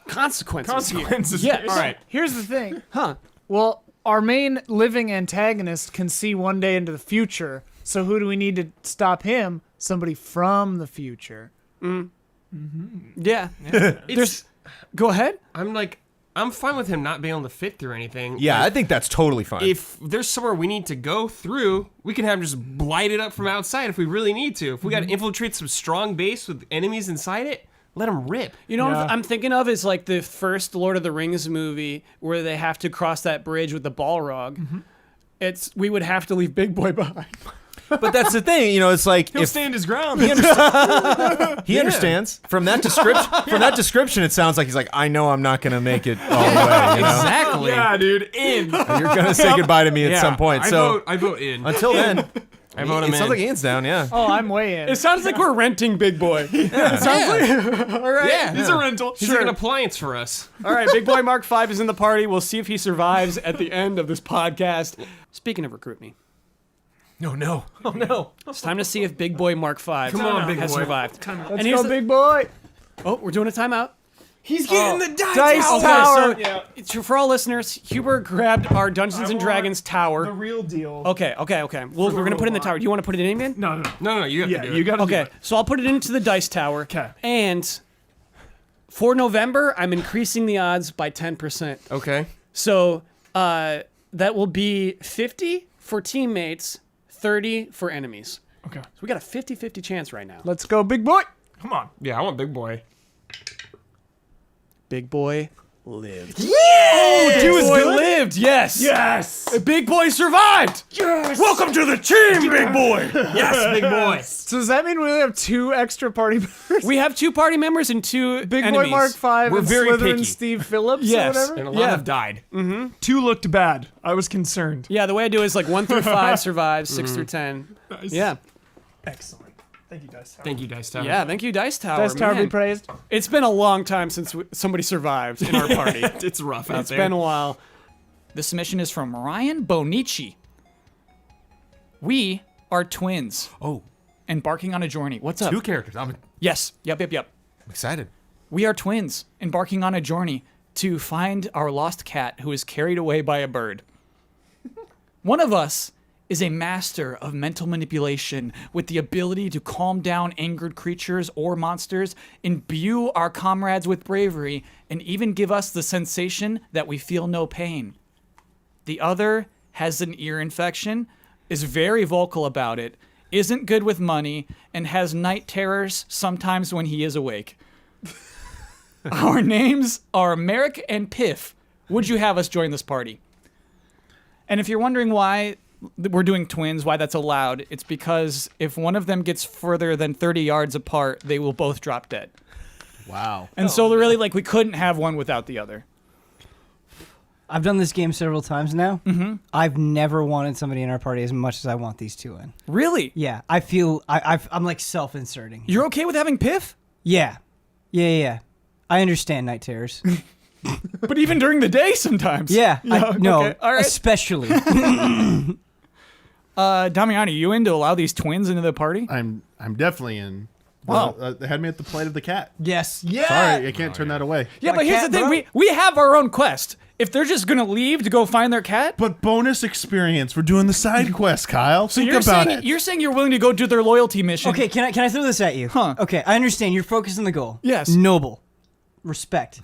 I: Consequences. here.
G: consequences.
I: Yes.
E: All right. Here's the thing.
I: Huh.
E: Well, our main living antagonist can see one day into the future. So who do we need to stop him? Somebody from the future.
I: Yeah. There's. Go ahead.
C: I'm fine with him not being able to fit through anything.
B: Yeah, I
C: Like,
B: think that's totally fine.
C: if there's somewhere we need to go through, we can have him just blight it up from outside if we really need to. If we got to infiltrate some strong base with enemies inside it, let him rip.
I: You know what
E: Yeah.
I: I'm thinking of is like the first Lord of the Rings movie where they have to cross that bridge with the Balrog. We would have to leave Big Boy behind.
B: but that's the thing, it's like
G: He'll
B: if
G: stand his ground.
B: he understands from that description. From that description, it sounds like he's like, I know I'm not gonna make it all the way.
C: Exactly.
G: Yeah, dude. In.
B: You're gonna say goodbye to me at some point. So
C: I vote in.
B: until then,
C: I vote
B: it
C: him
B: sounds
C: in.
B: like Ian's down. Yeah.
E: Oh, I'm way in.
I: It sounds like we're renting Big Boy.
C: All right.
G: Yeah, he's a rental.
C: He's like an appliance for us.
I: All right, Big Boy Mk5 is in the party. We'll see if he survives at the end of this podcast. Speaking of Recruit Me,
B: No. Oh no.
I: it's time to see if Big Boy Mk5
C: Come on, Big
I: has
C: Boy.
I: survived.
E: Let's
I: and here's
E: go, big boy.
I: Oh, we're doing a timeout.
C: He's getting the
E: Dice tower.
I: So for all listeners, Hubert grabbed our Dungeons and Dragons
G: The
I: tower.
G: real deal.
I: Okay. Well, we're gonna put it in the tower. Do you want to put it in, man?
G: No.
C: No, you have
G: Yeah,
C: to do
G: you
C: it.
G: gotta do
I: Okay,
G: it.
I: so I'll put it into the dice tower.
G: 'Kay.
I: And for November, I'm increasing the odds by 10%.
C: Okay.
I: So that will be 50 for teammates, 30 for enemies.
G: Okay.
I: So we got a 50-50 chance right now.
E: Let's go, big boy.
G: Come on.
C: Yeah, I want Big Boy.
I: Big Boy lived.
G: He was
I: Boy
G: good?
I: lived, yes.
G: Yes.
I: Big Boy survived.
G: Yes.
I: Welcome to the team, Big Boy.
C: Yes, Big Boy.
E: So does that mean we only have 2 extra party members?
I: We have 2 party members and 2
E: Big
I: enemies.
E: Boy Mk5
C: We're
E: and
C: very
E: Slithering
C: picky.
E: Steve Phillips
I: Yes.
E: or whatever?
C: And a lot have died.
G: 2 looked bad. I was concerned.
I: Yeah, the way I do it is like 1 through 5 survives, 6 through 10.
G: Nice.
I: Yeah.
G: Excellent. Thank you, Dice Tower.
C: Thank you, Dice Tower.
I: Yeah, thank you, Dice Tower.
E: Dice Tower be
I: Man.
E: praised.
I: It's been a long time since somebody survived in our party.
C: It's rough out
I: It's
C: there.
I: been a while. This submission is from Ryan Bonici. We are twins.
B: Oh,
I: Embarking on a journey. What's up?
B: 2 characters. I'm
I: Yes. Yep.
B: excited.
I: We are twins, embarking on a journey to find our lost cat who is carried away by a bird. One of us is a master of mental manipulation with the ability to calm down angered creatures or monsters, imbue our comrades with bravery, and even give us the sensation that we feel no pain. The other has an ear infection, is very vocal about it, isn't good with money, and has night terrors sometimes when he is awake. Our names are Merrick and Pif. Would you have us join this party? And if you're wondering why we're doing twins, why that's allowed, it's because if one of them gets further than 30 yards apart, they will both drop dead.
D: Wow.
I: And so really, like, we couldn't have one without the other.
H: I've done this game several times now. Mm-hmm. I've never wanted somebody in our party as much as I want these two in.
I: Really?
H: Yeah, I feel I'm like self-inserting.
I: You're okay with having Pif?
H: Yeah. I understand night terrors.
I: But even during the day sometimes.
H: Yeah, no,
I: okay. All right.
H: especially.
I: Damiani, you in to allow these twins into the party?
D: I'm definitely in.
I: Wow.
D: They had me at the plate of the cat.
H: Yes.
D: Sorry, I can't turn that away.
I: Yeah, but here's the
H: cat,
I: thing.
H: bro.
I: We have our own quest. If they're just going to leave to go find their cat...
D: But bonus experience. We're doing the side quest, Kyle.
I: So
D: Think
I: you're
D: about
I: saying,
D: it.
I: you're saying you're willing to go do their loyalty mission.
H: Okay, can I throw this at you?
I: Huh.
H: Okay, I understand. You're focused on the goal.
I: Yes.
H: Noble. Respect.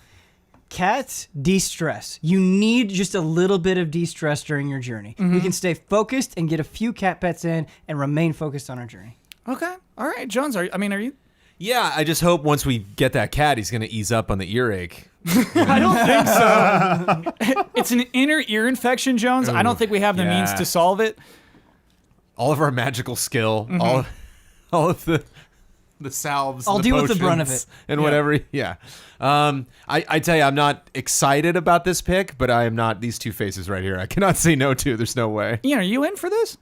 H: Cats de-stress. You need just a little bit of de-stress during your journey. We can stay focused and get a few cat pets in and remain focused on our journey.
I: Okay. All right, Jones, are you...
B: Yeah, I just hope once we get that cat, he's going to ease up on the earache.
I: I don't think so. It's an inner ear infection, Jones. I don't think we have the means
B: yeah.
I: to solve it.
B: All of our magical skill, all of the salves,
H: I'll
B: the
H: deal with the brunt of
B: potions,
H: it.
B: and whatever. Yeah. I tell you, I'm not excited about this pick, but I am not these two faces right here. I cannot say no to. There's no way.
I: Ian, are you in for this?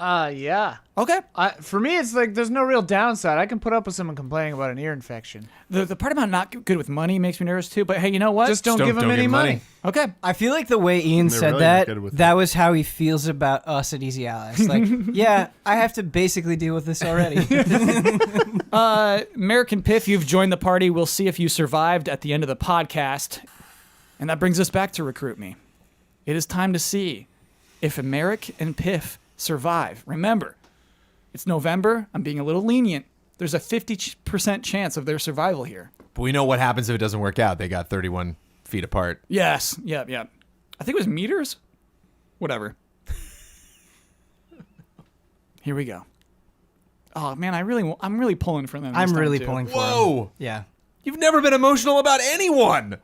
E: Yeah.
I: Okay.
E: For me, it's like there's no real downside. I can put up with someone complaining about an ear infection.
I: The part about not good with money makes me nervous too. But hey, you know what?
E: Just don't give them any money.
I: Okay.
H: I feel like the way Ian
D: They're
H: said
D: really
H: that,
D: good with
H: that
D: it.
H: was how he feels about us at Easy Allies. Like, yeah, I have to basically deal with this already.
I: American Pif, you've joined the party. We'll see if you survived at the end of the podcast. And that brings us back to Recruit Me. It is time to see if Merrick and Pif survive. Remember, it's November. I'm being a little lenient. There's a 50% chance of their survival here.
B: But we know what happens if it doesn't work out. They got 31 feet apart.
I: Yes. Yeah. I think it was meters. Whatever. Here we go. Oh man, I'm really pulling for them.
H: I'm
I: this time,
H: really
I: too.
H: pulling for him.
B: Whoa!
H: Yeah.
B: You've never been emotional about anyone.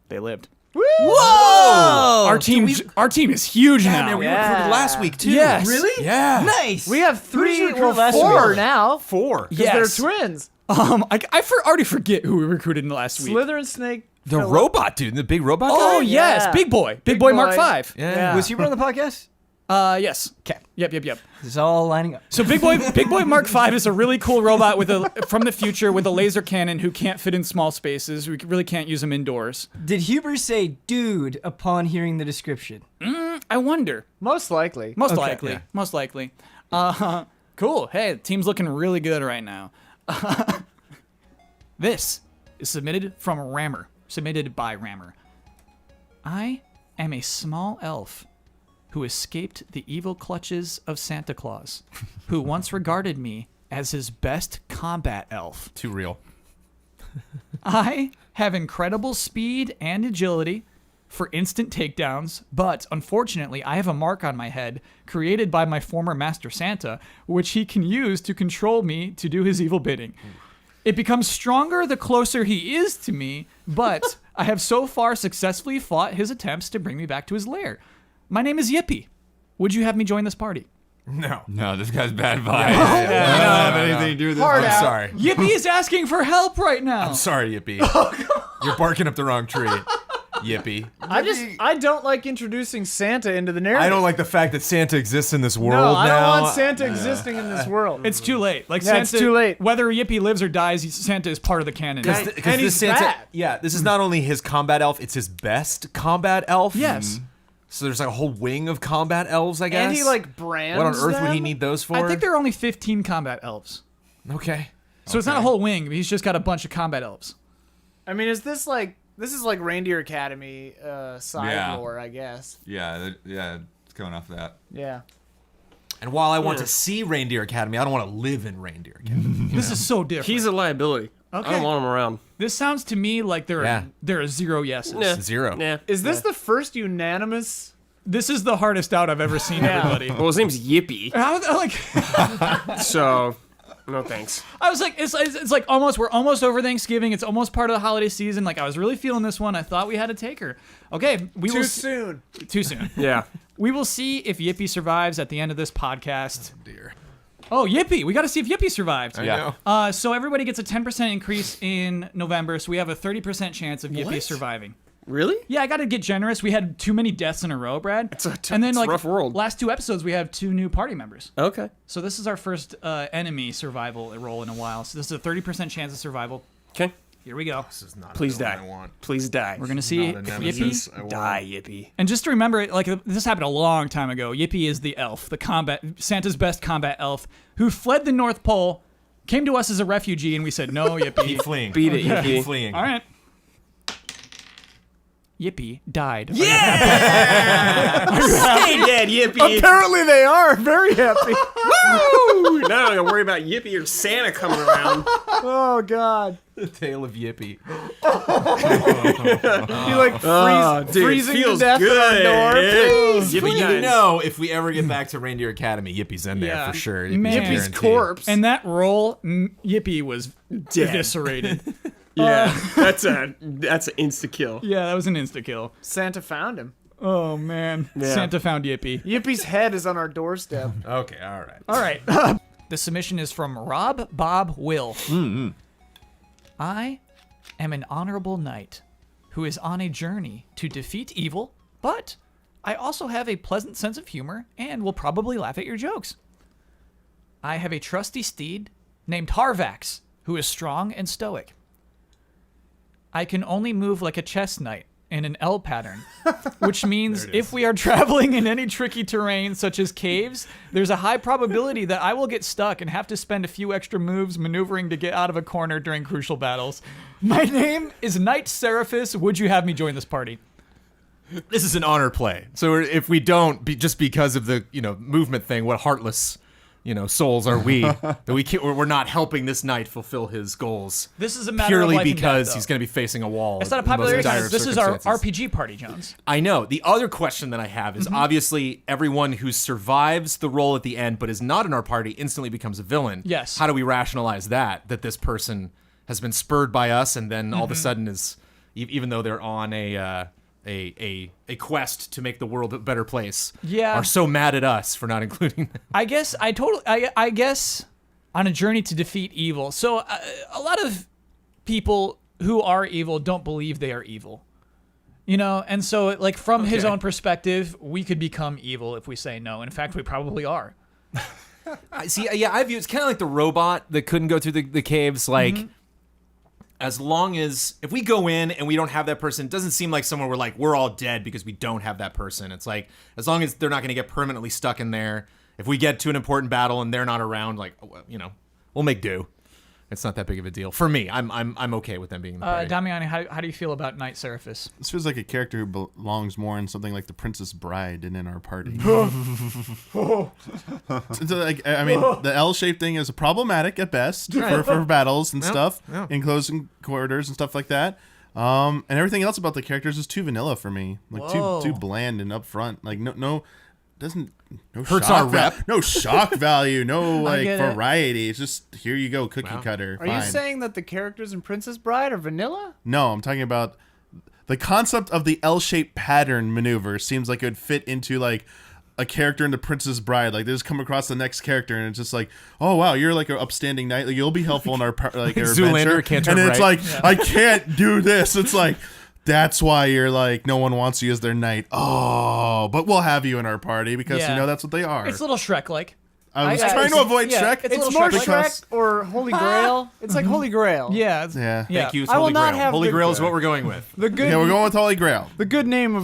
I: They lived.
B: Whoa!
I: Our team is huge now.
B: Man, we
E: Yeah.
B: recruited last week too.
I: Yes.
H: Really?
B: Yeah.
H: Nice.
E: We have
H: Who did you recruit
E: well,
H: last
E: four
H: week?
E: now.
B: 4.
I: Yes.
E: They're twins.
I: Already forget who we recruited in the last week.
E: Slithering Snake.
B: The
E: Phillips.
B: robot dude, the big robot
I: Oh
B: guy.
I: yes,
E: Yeah.
I: Big Boy
E: Big
I: Mark
E: Boy.
I: 5.
B: Yeah.
H: Was he on the podcast?
I: Yes.
H: Okay.
I: Yep.
H: It's all lining up.
I: So Big Boy Mark 5 is a really cool robot from the future with a laser cannon who can't fit in small spaces. We really can't use him indoors.
H: Did Huber say dude upon hearing the description?
I: I wonder.
E: Most likely.
I: Most
H: Okay.
I: likely.
B: Yeah.
I: Most likely. Cool. Hey, the team's looking really good right now. This is submitted by Rammer. I am a small elf who escaped the evil clutches of Santa Claus, who once regarded me as his best combat elf.
B: Too real.
I: I have incredible speed and agility for instant takedowns, but unfortunately, I have a mark on my head created by my former Master Santa, which he can use to control me to do his evil bidding. It becomes stronger the closer he is to me, but I have so far successfully fought his attempts to bring me back to his lair. My name is Yippie. Would you have me join this party?
B: No.
F: No, this guy's bad vibes.
B: I don't have anything to do with this.
E: Hard
B: I'm
E: out.
B: sorry.
I: Yippie is asking for help right now.
B: I'm sorry, Yippie. You're barking up the wrong tree. Yippie.
E: I don't like introducing Santa into the narrative.
B: I don't like the fact that Santa exists in this world
E: No, I don't
B: now.
E: want Santa existing in this world.
I: It's too late. Like
E: Yeah,
I: Santa,
E: it's too late.
I: Whether Yippie lives or dies, Santa is part of the canon.
B: Because
E: And he's bad.
B: Yeah, this is not only his combat elf, it's his best combat elf.
I: Yes.
B: So there's like a whole wing of combat elves, I guess.
E: And he like brands
B: What on earth would he
E: them?
B: need those for?
I: I think there are only 15 combat elves.
B: Okay.
I: So it's not a whole wing. He's just got a bunch of combat elves.
E: I mean, is this like Reindeer Academy side
F: Yeah.
E: lore, I guess.
F: Yeah, it's coming off that.
E: Yeah.
B: And while I want to see Reindeer Academy, I don't want to live in Reindeer Academy.
I: This is so different.
C: He's a liability. I
I: Okay.
C: don't want him around.
I: This sounds to me like there are 0 yeses.
C: Nah.
B: 0.
C: Nah.
E: Is this the first unanimous?
I: This is the hardest out I've ever seen
E: Yeah.
I: everybody.
C: Well, his name's Yippie,
I: How, like,
C: so No thanks.
A: I was like, it's like we're almost over Thanksgiving. It's almost part of the holiday season. Like I was really feeling this one. I thought we had to take her. Okay,
E: Too soon.
A: Too soon.
C: Yeah.
A: We will see if Yippie survives at the end of this podcast.
D: Dear.
A: Oh, Yippie! We got to see if Yippie survived.
F: Yeah.
A: So everybody gets a 10% increase in November. So we have a 30% chance of Yippie surviving.
C: Really?
A: Yeah, I got to get generous. We had too many deaths in a row, Brad.
C: It's a rough world.
A: Last 2 episodes, we have 2 new party members.
C: Okay.
A: So this is our first enemy survival roll in a while. So this is a 30% chance of survival.
C: Okay.
A: Here we go.
D: This is not
C: Please
D: a villain
C: die.
D: I want.
C: Please die.
A: We're gonna see
D: Not a nemesis
A: Yippie.
D: I want.
C: Die, Yippie.
A: And just to remember, like this happened a long time ago. Yippie is the elf, Santa's best combat elf, who fled the North Pole, came to us as a refugee, and we said no, Yippie.
B: Keep fleeing.
C: Beat it,
B: Keep
C: Yippie.
B: fleeing.
A: All right. Yippie died.
C: Stay dead, Yippie.
E: Apparently they are very happy.
C: Woo! Now I gotta worry about Yippie or Santa coming around.
E: Oh God.
B: The tale of Yippie.
E: You like
C: Dude,
E: freezing to
C: feels
E: death at our
C: good.
E: door. Please.
C: Yippie
B: But you
C: died.
B: know, if we ever get back to Reindeer Academy, Yippie's in there
A: Yeah.
B: for sure.
A: Man.
C: Yippie's
B: guaranteed.
C: corpse.
A: And that roll, Yippie was
C: Dead.
A: eviscerated.
C: Yeah, that's an insta kill.
A: Yeah, that was an insta kill.
E: Santa found him.
A: Oh man,
C: Yeah.
A: Santa found Yippie.
E: Yippie's head is on our doorstep.
B: Okay, all right.
A: All right. The submission is from Rob Bob Will. I am an honorable knight who is on a journey to defeat evil, but I also have a pleasant sense of humor and will probably laugh at your jokes. I have a trusty steed named Harvax who is strong and stoic. I can only move like a chess knight in an L pattern, which means if we are traveling in any tricky terrain such as caves, there's a high probability that I will get stuck and have to spend a few extra moves maneuvering to get out of a corner during crucial battles. My name is Knight Seraphus. Would you have me join this party?
B: This is an honor play. So if we don't, just because of the movement thing, what heartless souls are we that we're not helping this knight fulfill his goals
A: This is a matter
B: purely
A: of life and
B: because
A: death,
B: he's going to be facing a wall.
A: It's not a
B: in the most
A: popularity
B: dire
A: contest. This is our
B: circumstances.
A: RPG party, Jones.
B: I know. The other question that I have is obviously everyone who survives the roll at the end but is not in our party instantly becomes a villain.
A: Yes.
B: How do we rationalize that this person has been spurred by us and then all of a sudden is, even though they're on a quest to make the world a better place,
A: Yeah.
B: are so mad at us for not including them.
A: I guess I guess on a journey to defeat evil. So a lot of people who are evil don't believe they are evil. And so like from his own perspective, we could become evil if we say no. In fact, we probably are.
B: I see. Yeah, I view it's kind of like the robot that couldn't go through the caves. Like, as long as if we go in and we don't have that person, it doesn't seem like somewhere we're all dead because we don't have that person. It's like as long as they're not going to get permanently stuck in there. If we get to an important battle and they're not around, we'll make do. It's not that big of a deal for me. I'm okay with them being in the party.
A: Damiani, how do you feel about Knight Seraphus?
D: This feels like a character who belongs more in something like The Princess Bride and in our party. So, I mean, the L-shaped thing is problematic at best for battles and stuff, in close quarters and stuff like that. And everything else about the characters is too vanilla for me, like too bland and upfront. Like no
B: Hurts
D: shock
B: our rep.
D: no shock value, no like
A: get it.
D: variety. It's just here you go, cookie cutter.
E: Are you
D: fine.
E: saying that the characters in Princess Bride are vanilla?
D: No, I'm talking about the concept of the L-shaped pattern maneuver. Seems like it would fit into like a character in The Princess Bride. Like they just come across the next character and it's just like, oh wow, you're like an upstanding knight. Like, you'll be helpful in our our
B: Zoolander
D: adventure.
B: can't
D: and
B: turn
D: it's
B: right.
D: like I can't do this. It's like that's why you're like no one wants you as their knight. Oh, but we'll have you in our party because
A: Yeah.
D: that's what they are.
A: It's a little Shrek-like.
D: I was
A: I-
D: trying to
A: it's-
D: avoid
A: yeah,
D: Shrek.
A: it's a
E: It's
A: little
E: more
A: Shrek-like.
E: Shrek or Holy Grail. It's like Holy Grail.
A: Yeah.
D: Yeah.
A: Yeah.
B: Thank you. It's
E: I will
B: Holy
E: not
B: Grail.
E: have
B: Holy
E: the-
B: Grail is what we're going with.
E: The good
D: Yeah, we're going with Holy Grail.
E: the good name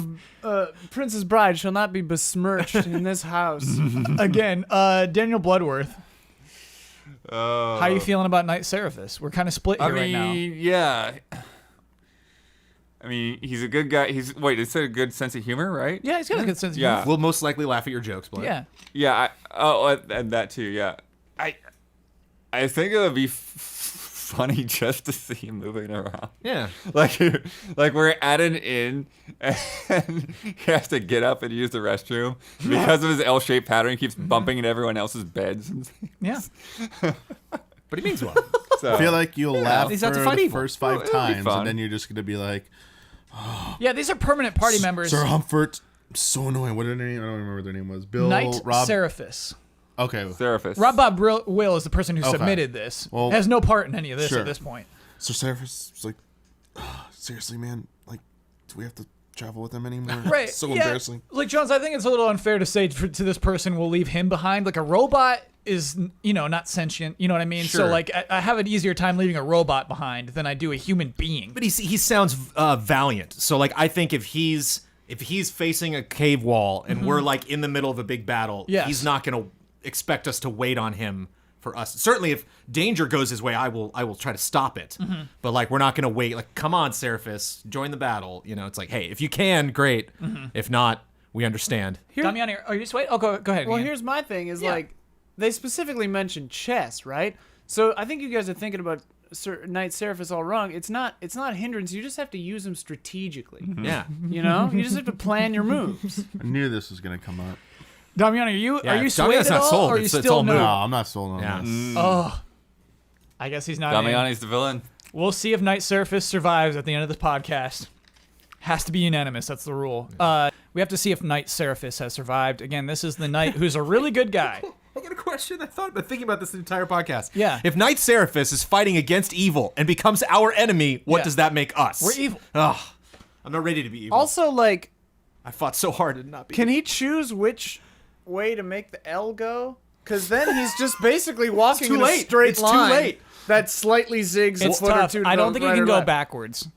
E: of Princess Bride shall not be besmirched in this house.
A: Again, Daniel Bloodworth.
F: Oh.
A: How you feeling about Knight Seraphus? We're kind of split here right now.
F: Yeah. I mean, he's a good guy. It's a good sense of humor, right?
A: Yeah, he's got a good sense of
F: Yeah.
A: humor.
B: We'll most likely laugh at your jokes, Blake.
A: Yeah.
F: Yeah. And that too. Yeah. I think it would be funny just to see him moving around.
B: Yeah.
F: Like we're at an inn and he has to get up and use the restroom because of his L-shaped pattern. He keeps bumping into everyone else's beds.
A: Yeah.
B: But he means well.
F: So,
D: I feel like you'll laugh
B: He's
D: for
B: out to fight
D: the
B: evil.
D: first 5
F: Well, it'll be
D: times,
F: fun.
D: and then you're just gonna be like,
A: Yeah, these are permanent party members.
D: Sir Humford, so annoying. What their name? I don't remember what their name was. Bill,
A: Knight
D: Rob.
A: Seraphus.
D: Okay,
F: Seraphus.
A: Rob Bob Will is the person who
D: Okay.
A: submitted this.
D: Well,
A: has no part in any of this
D: sure.
A: at this point.
D: so Seraphus was like, seriously, man, like, do we have to travel with them anymore?
A: Right.
D: So
A: yeah.
D: embarrassing.
A: Like, Jones, I think it's a little unfair to say to this person, we'll leave him behind. Like, a robot is, not sentient. You know what I mean? So,
B: Sure.
A: like, I have an easier time leaving a robot behind than I do a human being.
B: But he sounds valiant. So like I think if he's facing a cave wall and we're like in the middle of a big battle,
A: Yes.
B: he's not going to expect us to wait on him for us. Certainly if danger goes his way, I will try to stop it. But like we're not going to wait. Like come on, Seraphus, join the battle. It's like, hey, if you can, great. If not, we understand.
A: Damiani, are you just wait? Oh, go ahead.
E: Well,
A: Ian.
E: here's my thing: is
A: Yeah.
E: like they specifically mentioned chess, right? So I think you guys are thinking about Knight Seraphus all wrong. It's not a hindrance. You just have to use them strategically.
B: Yeah.
E: You just have to plan your moves.
D: I knew this was gonna come up.
A: Damiani, are you
B: Damiani's
A: swayed at
B: not
A: all,
B: sold.
A: or are you
B: It's
A: still
B: all
A: no?
B: mood.
D: No, I'm not sold on
B: Yeah.
D: this.
A: Oh, I guess he's not. in.
F: Damiani's the villain.
A: We'll see if Knight Seraphus survives at the end of this podcast. Has to be unanimous. That's the rule. We have to see if Knight Seraphus has survived. Again, this is the knight who's a really good guy.
B: I got a question. I thought about thinking about this the entire podcast.
A: Yeah.
B: If Knight Seraphus is fighting against evil and becomes our enemy, what
A: Yeah.
B: does that make us?
A: We're evil.
B: Ugh. I'm not ready to be evil.
E: Also, like,
B: I fought so hard to not be.
E: can he choose which way to make the L go? Because then he's just basically walking
B: too
E: in a
B: late.
E: straight
B: It's too
E: line
B: late.
E: that slightly zigs
A: It's
E: a foot
A: tough.
E: or two. To
A: I don't
E: the
A: think he
E: right
A: can
E: or
A: go
E: left.
A: backwards.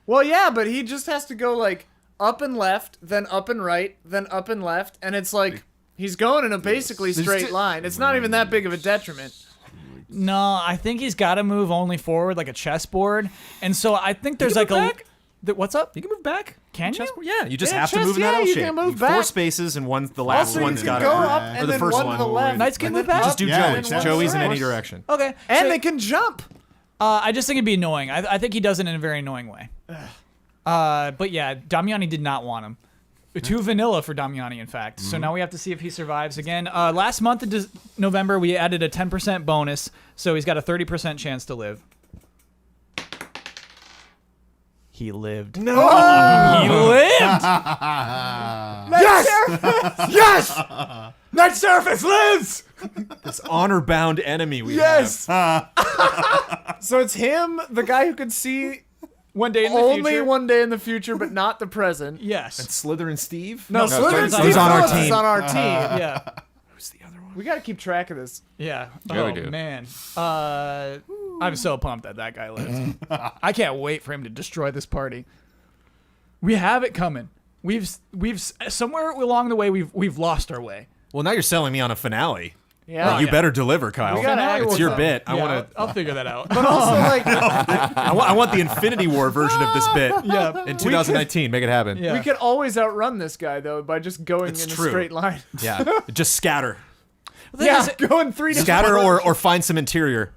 E: Well, yeah, but he just has to go like up and left, then up and right, then up and left, and it's like he's going in a basically straight line. It's not even that big of a detriment.
A: No, I think he's got to move only forward like a chessboard. And so I think there's like
B: move
A: a.
B: back?
A: What's up?
B: You can move back.
A: Can you?
B: Yeah, you just
E: Yeah,
B: have to
E: chess,
B: move in that
E: yeah,
B: L
E: you
B: shape.
E: can move
B: 4
E: back.
B: spaces and the last
E: Also, you
B: one's
E: can
B: got
E: go
B: to
E: up
B: or
E: and
B: the
E: then
B: first
E: one
B: one.
E: to the left.
A: Knights can
E: and
A: move
E: then
A: back?
E: up
B: Just do
D: Yeah,
B: Joey's.
D: exactly.
B: Joey's in
E: Right.
B: any direction.
A: Okay.
E: And
A: so-
E: they can jump.
A: I just think it'd be annoying. I think he does it in a very annoying way. But yeah, Damiani did not want him. Too vanilla for Damiani, in fact. So now we have to see if he survives again. Last month in November, we added a 10% bonus, so he's got a 30% chance to live. He lived.
B: No.
A: He lived!
G: Yes! Knight Seraphus lives!
B: This honor-bound enemy we
G: Yes!
B: have.
E: So it's him, the guy who could see
A: One day in the
E: only
A: future.
E: one day in the future, but not the present.
A: Yes.
B: Slytherin Steve?
E: No,
A: Slytherin's
E: Slytherin Steve
B: on our
E: Phillips is
B: team.
E: on our team.
A: Yeah.
B: Who's the other one?
E: We got to keep track of this.
A: Yeah.
F: Yeah, we
A: Oh,
F: do.
A: man. I'm so pumped that guy lives. I can't wait for him to destroy this party. We have it coming. We've somewhere along the way we've lost our way.
B: Well, now you're selling me on a finale.
E: Yeah.
B: You better deliver, Kyle.
E: We gotta act
B: It's
E: with
B: your
E: them.
B: bit. I
A: Yeah,
B: want to.
A: I'll figure that out.
E: But also, like,
B: I want the Infinity War version of this bit.
A: Yeah.
B: In 2019, make it happen.
A: Yeah.
E: we could always outrun this guy, though, by just going
B: It's
E: in
B: true.
E: a straight line.
B: Yeah. Just scatter.
E: Yeah, going 3 different
B: Scatter or find some interior.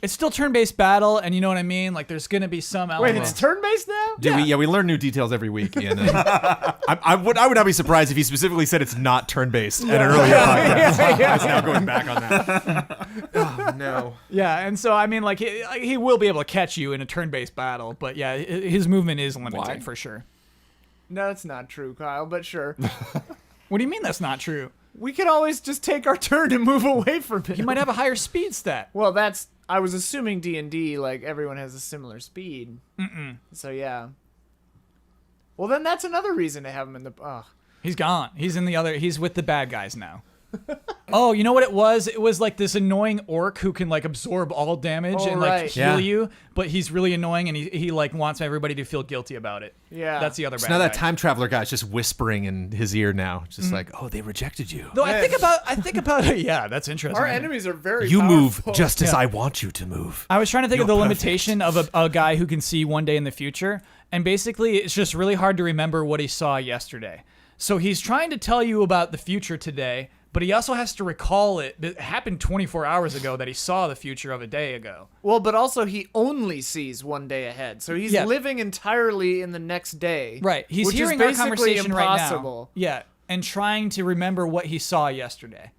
A: It's still turn-based battle, and you know what I mean. Like there's gonna be some
E: Wait,
A: element.
E: it's turn-based now?
B: Dude, we learn new details every week, Ian. And I would not be surprised if he specifically said it's not turn-based at an earlier podcast. He's now going back on that. Oh, no.
A: Yeah, and so I mean, like he will be able to catch you in a turn-based battle, but yeah, his movement is limited
F: Why?
A: for sure.
E: No, that's not true, Kyle, but sure.
A: What do you mean that's not true?
E: We could always just take our turn and move away from him.
A: He might have a higher speed stat.
E: Well, I was assuming D&D, like, everyone has a similar speed. So, yeah. Well, then that's another reason to have him in the... Ugh.
A: He's gone. He's with the bad guys now. Oh, you know what it was? It was like this annoying orc who can like absorb all damage
E: Oh,
A: and like
E: right.
A: heal
B: Yeah.
A: you, but he's really annoying and he like wants everybody to feel guilty about it.
E: Yeah.
A: That's the other bad
B: So now that
A: guy.
B: time traveler guy's just whispering in his ear now. Just like, oh, they rejected you.
A: Though I think about yeah, that's interesting.
E: Our enemies are very
B: You move
E: powerful.
B: just as I want you to move.
A: I was trying to think of the
B: You're perfect.
A: limitation of a guy who can see one day in the future, and basically it's just really hard to remember what he saw yesterday. So he's trying to tell you about the future today, but he also has to recall it. It happened 24 hours ago that he saw the future of a day ago.
E: Well, but also he only sees one day ahead. So he's
A: Yeah.
E: living entirely in the next day.
A: Right. He's
E: which
A: hearing
E: is
A: our
E: basically
A: conversation
E: impossible.
A: right now. Yeah, and trying to remember what he saw yesterday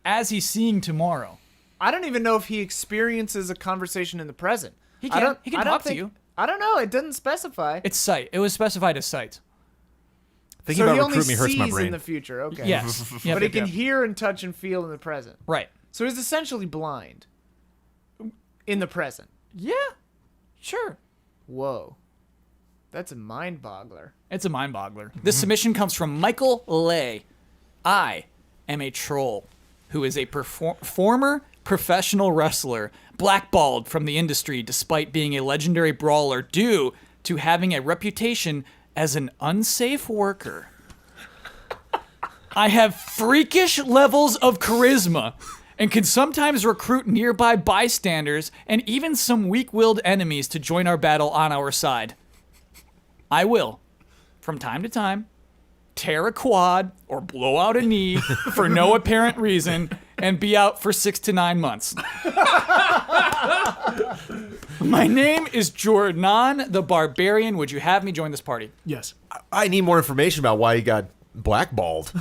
A: as he's seeing tomorrow.
E: I don't even know if he experiences a conversation in the present.
A: He
E: I
A: can.
E: don't-
A: He can
E: I don't
A: talk to
E: think-
A: you.
E: I don't know. It doesn't specify.
A: It's sight. It was specified as sight.
B: Thinking
E: So he
B: about
E: only
B: recruit me hurts my
E: sees
B: brain.
E: in the future. Okay.
A: Yes. Yep,
E: But he
A: yep,
E: can
A: yep.
E: hear and touch and feel in the present.
A: Right.
E: So he's essentially blind in the present.
A: Yeah. Sure.
E: Whoa. That's a mind boggler.
A: It's a mind boggler. This submission comes from Michael Lay. I am a troll who is a former professional wrestler, blackballed from the industry despite being a legendary brawler due to having a reputation as an unsafe worker. I have freakish levels of charisma and can sometimes recruit nearby bystanders and even some weak-willed enemies to join our battle on our side. I will, from time to time, tear a quad or blow out a knee for no apparent reason and be out for 6 to 9 months. My name is Jornon the Barbarian. Would you have me join this party?
G: Yes.
B: I need more information about why he got blackballed.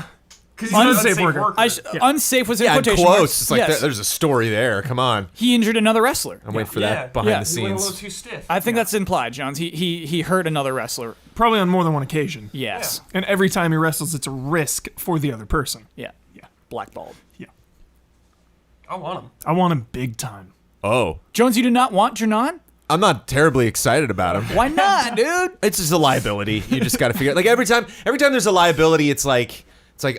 C: Because he's an
G: Unsafe
C: unsafe
G: worker.
C: worker.
A: Unsafe was in
B: Yeah,
A: quotation
B: close.
A: marks.
B: It's like
A: Yes.
B: there's a story there. Come on.
A: He injured another wrestler.
B: I'm waiting for
C: Yeah.
B: that behind
A: Yeah.
B: the
C: He went a little
B: scenes.
C: too stiff.
A: I think that's implied, Jones. He hurt another wrestler.
G: Probably on more than one occasion.
A: Yes.
G: And every time he wrestles, it's a risk for the other person.
A: Yeah.
G: Yeah.
A: Blackballed.
C: I want him.
G: I want him big time.
B: Oh,
A: Jones, you do not want Jornon?
B: I'm not terribly excited about him.
A: Why not, dude?
B: It's just a liability. You just got to figure it. Like every time there's a liability, it's like,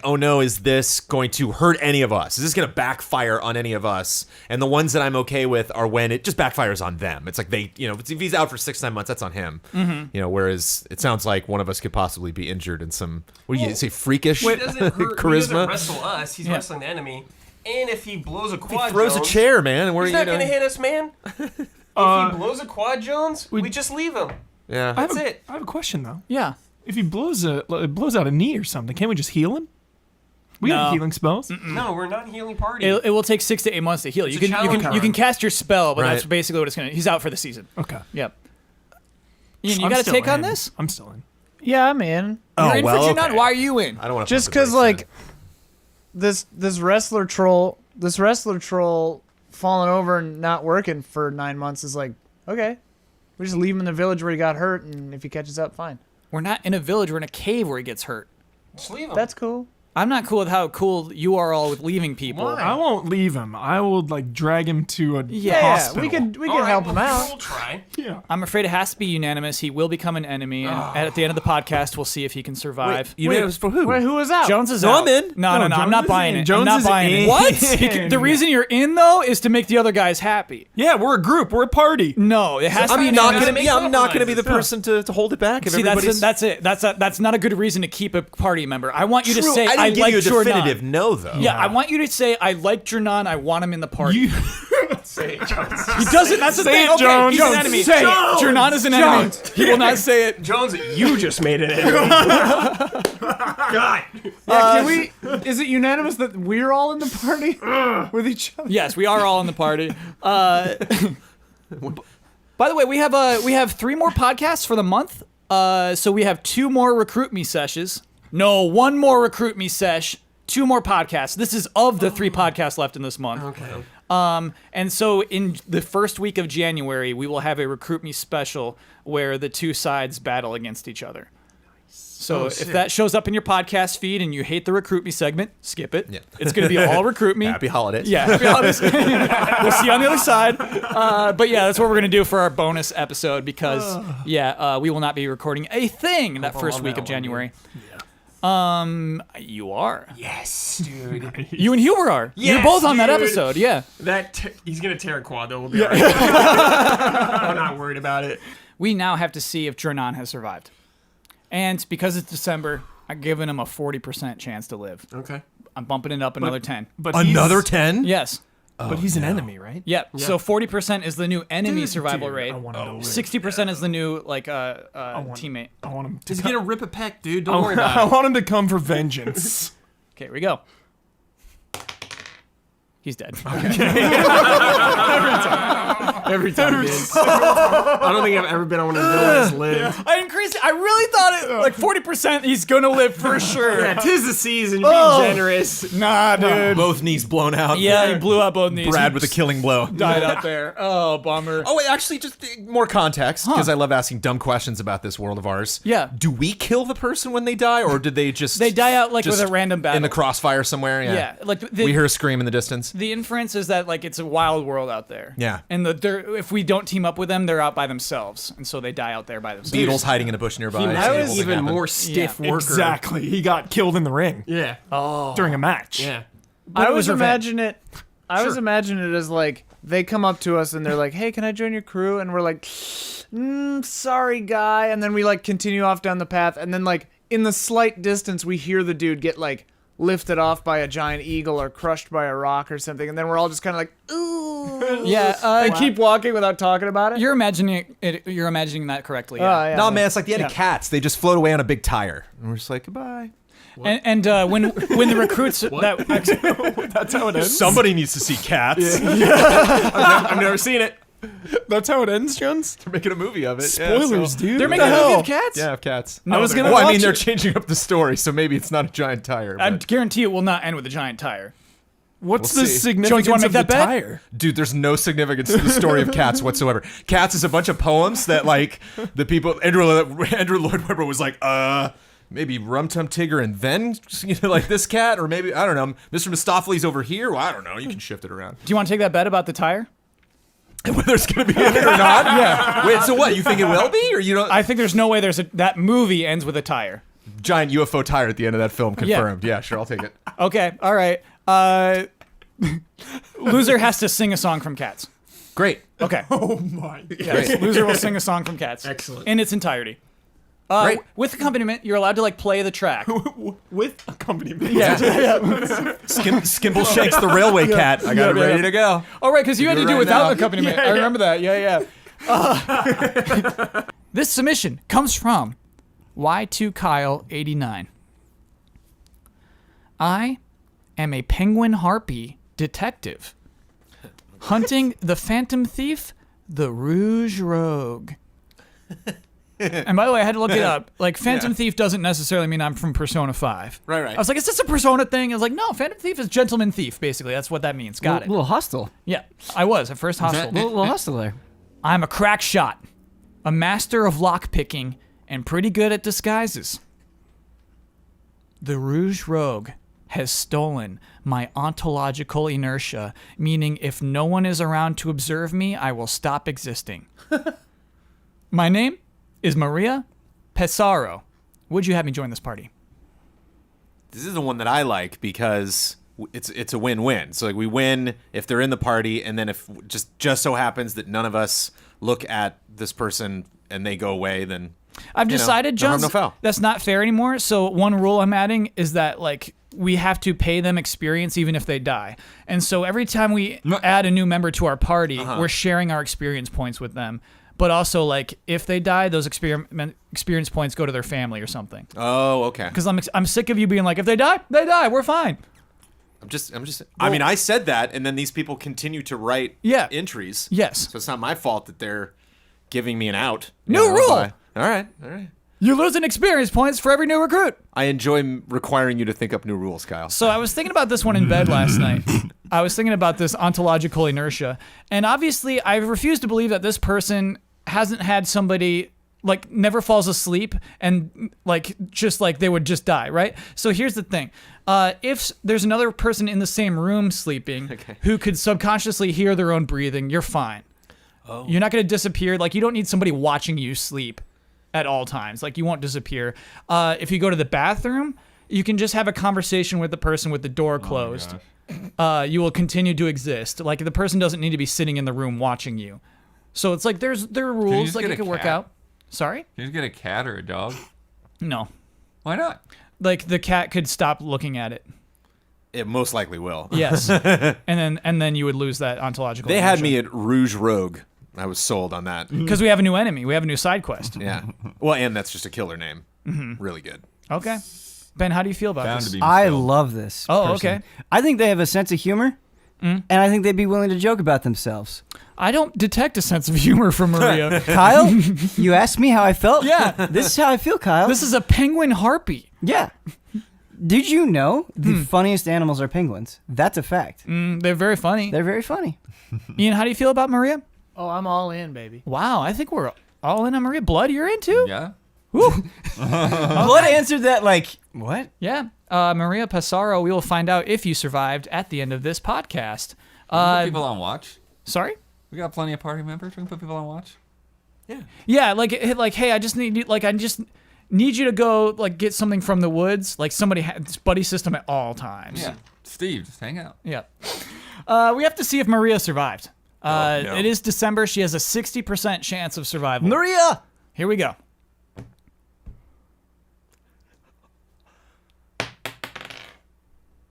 B: oh no, is this going to hurt any of us? Is this going to backfire on any of us? And the ones that I'm okay with are when it just backfires on them. It's like they, if he's out for 6-9 months, that's on him. Mm-hmm. Whereas it sounds like one of us could possibly be injured in some, what do you say, freakish
C: He doesn't hurt, He doesn't
B: charisma?
C: wrestle us. He's wrestling the enemy. And if he blows a
B: He
C: quad,
B: throws a
C: Jones,
B: chair, man. And
C: he's not going to hit us, man. If he blows a quad, Jones, we just leave him.
B: Yeah.
C: That's it.
G: I have a question, though.
A: Yeah.
G: If he blows out a knee or something, can't we just heal him? We
A: No.
G: have healing spells.
C: No, we're not healing party.
A: It will take 6 to 8 months to heal. You
C: It's a
A: can
C: challenge
A: you can
C: run.
A: cast your spell, but that's
B: Right.
A: basically what it's gonna. He's out for the season.
G: Okay.
A: Yep. Ian, you
G: I'm
A: got to
G: still
A: take on
G: in.
A: this?
G: I'm still in.
E: Yeah, I'm in.
A: You're in for Jornon?
B: okay.
A: Why are you in?
B: I don't want to
E: Just because, like, this wrestler troll falling over and not working for 9 months is like, okay, we just leave him in the village where he got hurt, and if he catches up, fine.
A: We're not in a village. We're in a cave where he gets hurt.
C: Just leave him.
E: That's cool.
A: I'm not cool with how cool you are all with leaving people.
C: Why?
G: I won't leave him. I will drag him to a
A: Yeah,
G: hospital.
E: we can
C: All right,
E: help
C: well,
E: him out.
C: We'll try.
G: Yeah.
A: I'm afraid it has to be unanimous. He will become an enemy, and at the end of the podcast, we'll see if he can survive.
B: Unanimous for who?
E: Wait, who was out?
A: Jones is
B: No,
A: out.
B: I'm in.
A: No,
G: No,
A: I'm
G: Jones
A: not
G: is
A: buying
G: in.
A: it.
G: Jones
A: I'm not
G: is
A: buying it.
G: in.
A: What? The reason you're in though is to make the other guys happy.
G: Yeah, we're a group. We're a party.
A: No, it has to be
B: I'm not
A: unanimous.
B: gonna be.
C: Make
B: I'm not gonna be the
C: compromises.
B: person to hold it back. If
A: See,
B: everybody's
A: that's it. That's not a good reason to keep a party member. I want you to
B: True,
A: say
B: I didn't give
A: like
B: you a
A: Jornon.
B: definitive no, though.
A: Yeah, I want you to say I like Jornon. I want him in the party.
G: You,
C: Say it, Jones.
A: He doesn't. That's the
G: Say
A: thing.
G: it,
A: Okay,
G: Jones.
A: he's an
G: Jones,
A: enemy.
G: say it.
A: Jornon is an enemy. He will not say it.
C: Jones, you just made it. God.
E: Can we? Is it unanimous that we're all in the party with each other?
A: Yes, we are all in the party. By the way, we have 3 more podcasts for the month. So we have 2 more Recruit Me sessions. No, 1 more Recruit Me sesh. 2 more podcasts. This is of the 3 podcasts left in this month.
C: Okay.
A: And so in the first week of January, we will have a Recruit Me special where the 2 sides battle against each other. So if that shows up in your podcast feed and you hate the Recruit Me segment, skip it.
B: Yeah.
A: It's going to be all Recruit Me.
B: Happy holidays.
A: Yeah, happy holidays. We'll see you on the other side. But yeah, that's what we're going to do for our bonus episode because, we will not be recording a thing that first week of January. You are.
C: Yes, dude.
A: You and Huber are. You're
C: Yes,
A: both on that
C: dude.
A: episode, yeah.
C: He's gonna tear a quad though. We'll be all right. I'm not worried about it.
A: We now have to see if Jornon has survived. And because it's December, I'm giving him a 40% chance to live.
C: Okay.
A: I'm bumping it up another 10.
G: but
B: Another 10?
A: Yes.
G: But he's an enemy, right?
A: Yep. So 40% is the new enemy survival rate.
G: I want him to live.
A: 60% is the new teammate.
G: I want him to
C: He's
G: come.
C: gonna rip a peck, dude. Don't worry
G: I
C: about it.
G: want him to come for vengeance.
A: Okay, here we go. He's dead.
C: Every time, dude. I don't think I've ever been on one of the villains lived.
A: I increased it. I really thought it like 40%. He's gonna live for sure.
C: Yeah, 'tis the season. You're being generous.
A: Nah, dude.
B: Both knees blown out.
A: Yeah, he blew out both knees.
B: Brad
A: He
B: with a killing blow.
A: died out there. Oh, bummer.
B: Oh, wait, actually, just more context, because I love asking dumb questions about this world of ours.
A: Yeah.
B: Do we kill the person when they die, or did they just...
A: They die out like
B: just
A: with a random battle.
B: in the crossfire somewhere?
A: Yeah, like
B: We hear a scream in the distance.
A: the inference is that like it's a wild world out there.
B: Yeah.
A: And if we don't team up with them, they're out by themselves, and so they die out there by themselves.
B: Beetles hiding in a bush nearby.
C: I
B: Same
C: was
B: thing
C: even
B: happened.
C: more stiff worker.
G: Exactly. He got killed in the ring
C: Yeah.
G: during a match.
C: Yeah.
E: I
A: it
E: always
A: was revenge.
E: imagine it. I always imagine it as like they come up to us and they're like, "Hey, can I join your crew?" And we're like, "Sorry, guy." And then we like continue off down the path, and then like in the slight distance, we hear the dude get like lifted off by a giant eagle or crushed by a rock or something, and then we're all just kind of like, "Ooh."
A: Yeah,
E: And keep walking without talking about it.
A: you're imagining it. You're imagining that correctly.
E: Oh,
A: Yeah.
E: yeah.
B: No, man, it's like the end of
A: Yeah.
B: Cats. They just float away on a big tire. And we're just like, goodbye.
A: And when the recruits that
G: That's how it ends.
B: Somebody needs to see Cats.
C: I've never seen it.
G: That's how it ends, Jones.
B: They're making a movie of it.
G: Spoilers, dude.
A: they're
G: What
A: making
G: the
A: a movie
G: hell?
A: of Cats.
B: Yeah, of Cats.
A: No, I was gonna
B: Well, I
A: watch
B: mean, they're
A: it.
B: changing up the story, so maybe it's not a giant tire.
A: I
B: but-
A: guarantee it will not end with a giant tire.
G: What's
B: We'll
G: the
B: see.
G: significance
A: wanna
G: of
A: make
G: the
A: that bet?
G: tire?
B: Dude, there's no significance to the story of Cats whatsoever. Cats is a bunch of poems that, like, the people... Andrew Lloyd Webber was like, maybe Rum Tum Tigger and then, like, this cat? Or maybe, I don't know, Mr. Mistopheles over here? Well, I don't know. You can shift it around.
A: Do you want to take that bet about the tire?
B: Whether it's going to be in it or not? Yeah. Wait, so what? You think it will be? Or you don't...
A: I think there's no way that movie ends with a tire.
B: Giant UFO tire at the end of that film confirmed. Yeah, sure, I'll take it.
A: Okay, all right. Loser has to sing a song from Cats.
B: Great.
A: Okay.
G: Oh my.
A: Yes, loser will sing a song from Cats.
C: Excellent.
A: In its entirety.
B: Great.
A: With accompaniment, you're allowed to like play the track.
G: With accompaniment.
B: Skimble Shanks the railway cat. I got it ready to go.
A: Oh, right, because you had to do
B: right
A: without
B: now.
A: accompaniment. I remember that. Yeah. This submission comes from Y2Kyle89. I am a penguin harpy detective hunting the phantom thief, the Rouge Rogue. And by the way, I had to look it up. Like, Phantom Thief doesn't necessarily mean I'm from Persona 5.
B: Right.
A: I was like, is this a Persona thing? I was like, no, Phantom Thief is Gentleman Thief, basically. That's what that means. Got
H: A
A: it.
H: little hostile.
A: Yeah, I was at first hostile.
H: A little hostile there.
A: I'm a crack shot, a master of lock picking, and pretty good at disguises. The Rouge Rogue has stolen my ontological inertia, meaning if no one is around to observe me, I will stop existing. My name is Maria Pesaro. Would you have me join this party?
B: This is the one that I like because it's a win-win. So like we win if they're in the party, and then if just so happens that none of us look at this person and they go away, then
A: I've decided,
B: no harm,
A: Jones,
B: no foul.
A: that's not fair anymore. So one rule I'm adding is that like we have to pay them experience even if they die. And so every time we add a new member to our party, we're sharing our experience points with them. But also, like, if they die, those experience points go to their family or something.
B: Oh, okay.
A: Because I'm sick of you being like, if they die, they die. We're fine.
B: I'm just. I mean, I said that, and then these people continue to write entries.
A: Yes.
B: So it's not my fault that they're giving me an out.
A: New rule.
B: All right.
A: You're losing experience points for every new recruit.
B: I enjoy requiring you to think up new rules, Kyle.
A: So I was thinking about this one in bed last night. I was thinking about this ontological inertia. And obviously, I refuse to believe that this person hasn't had somebody like never falls asleep and like just like they would just die, right? So here's the thing. If there's another person in the same room sleeping who could subconsciously hear their own breathing, you're fine. Oh. You're not going to disappear. Like, you don't need somebody watching you sleep at all times. Like, you won't disappear. If you go to the bathroom, you can just have a conversation with the person with the door closed. You will continue to exist. Like, the person doesn't need to be sitting in the room watching you. So it's like there are rules
F: just
A: like
F: get
A: it
F: a
A: can work
F: cat?
A: out. Sorry?
F: Can you just get a cat or a dog?
A: No.
F: Why not?
A: Like, the cat could stop looking at it.
B: It most likely will.
A: Yes. and then you would lose that ontological.
B: They had me at Rouge Rogue. I was sold on that.
A: because we have a new enemy. We have a new side quest.
B: Yeah. Well, and that's just a killer name. Really good.
A: Okay. Ben, how do you feel about
F: Bound
A: this?
F: to be
H: I
F: fulfilled.
H: love this.
A: Oh,
H: person.
A: okay.
H: I think they have a sense of humor and I think they'd be willing to joke about themselves.
A: I don't detect a sense of humor from Maria.
H: Kyle, you asked me how I felt?
A: Yeah.
H: This is how I feel, Kyle.
A: This is a penguin harpy.
H: Yeah. Did you know the funniest animals are penguins? That's a fact.
A: They're very funny.
H: They're very funny.
A: Ian, how do you feel about Maria?
E: Oh, I'm all in, baby.
A: Wow, I think we're all in on Maria. Blood, you're in too?
F: Yeah.
H: Blood answered that like, what?
A: Yeah. Maria Pesaro, we will find out if you survived at the end of this podcast.
F: We can put people on watch.
A: Sorry?
F: We got plenty of party members. We can put people on watch.
A: Yeah, like hey, I just need you to go like get something from the woods. Like somebody has buddy system at all times.
F: Yeah. Steve, just hang out.
A: Yeah. We have to see if Maria survived.
F: No.
A: It is December. She has a 60% chance of survival.
H: Maria!
A: Here we go.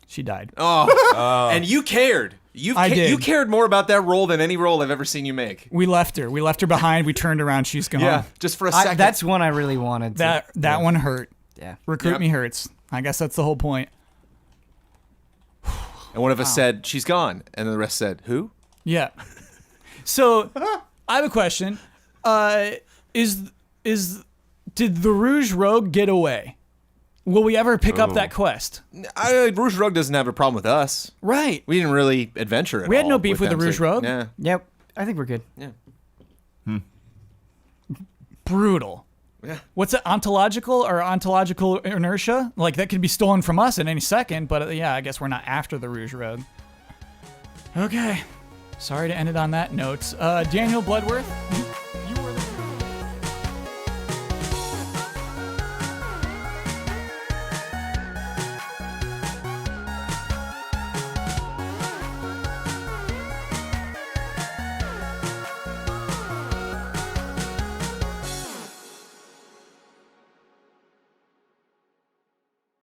A: She died.
B: Oh, and you cared.
A: I did.
B: You cared more about that roll than any roll I've ever seen you make.
A: We left her. We left her behind. We turned around. She's gone.
B: Yeah, just for a second.
H: That's one I really wanted.
A: That one hurt.
H: Yeah.
A: Recruit me hurts. I guess that's the whole point.
B: And one of us said, she's gone. And then the rest said, who?
A: Yeah. So I have a question. Did the Rouge Rogue get away? Will we ever pick up that quest?
B: Rouge Rogue doesn't have a problem with us.
A: Right.
B: We didn't really adventure at
A: We had
B: all
A: no beef with the
B: them,
A: Rouge
B: so-
A: Rogue.
B: Yeah.
H: Yep. I think we're good.
B: Yeah.
A: Brutal.
B: Yeah.
A: What's it, ontological or ontological inertia? Like, that could be stolen from us at any second, but yeah, I guess we're not after the Rouge Rogue. Okay. Sorry to end it on that note. Daniel Bloodworth,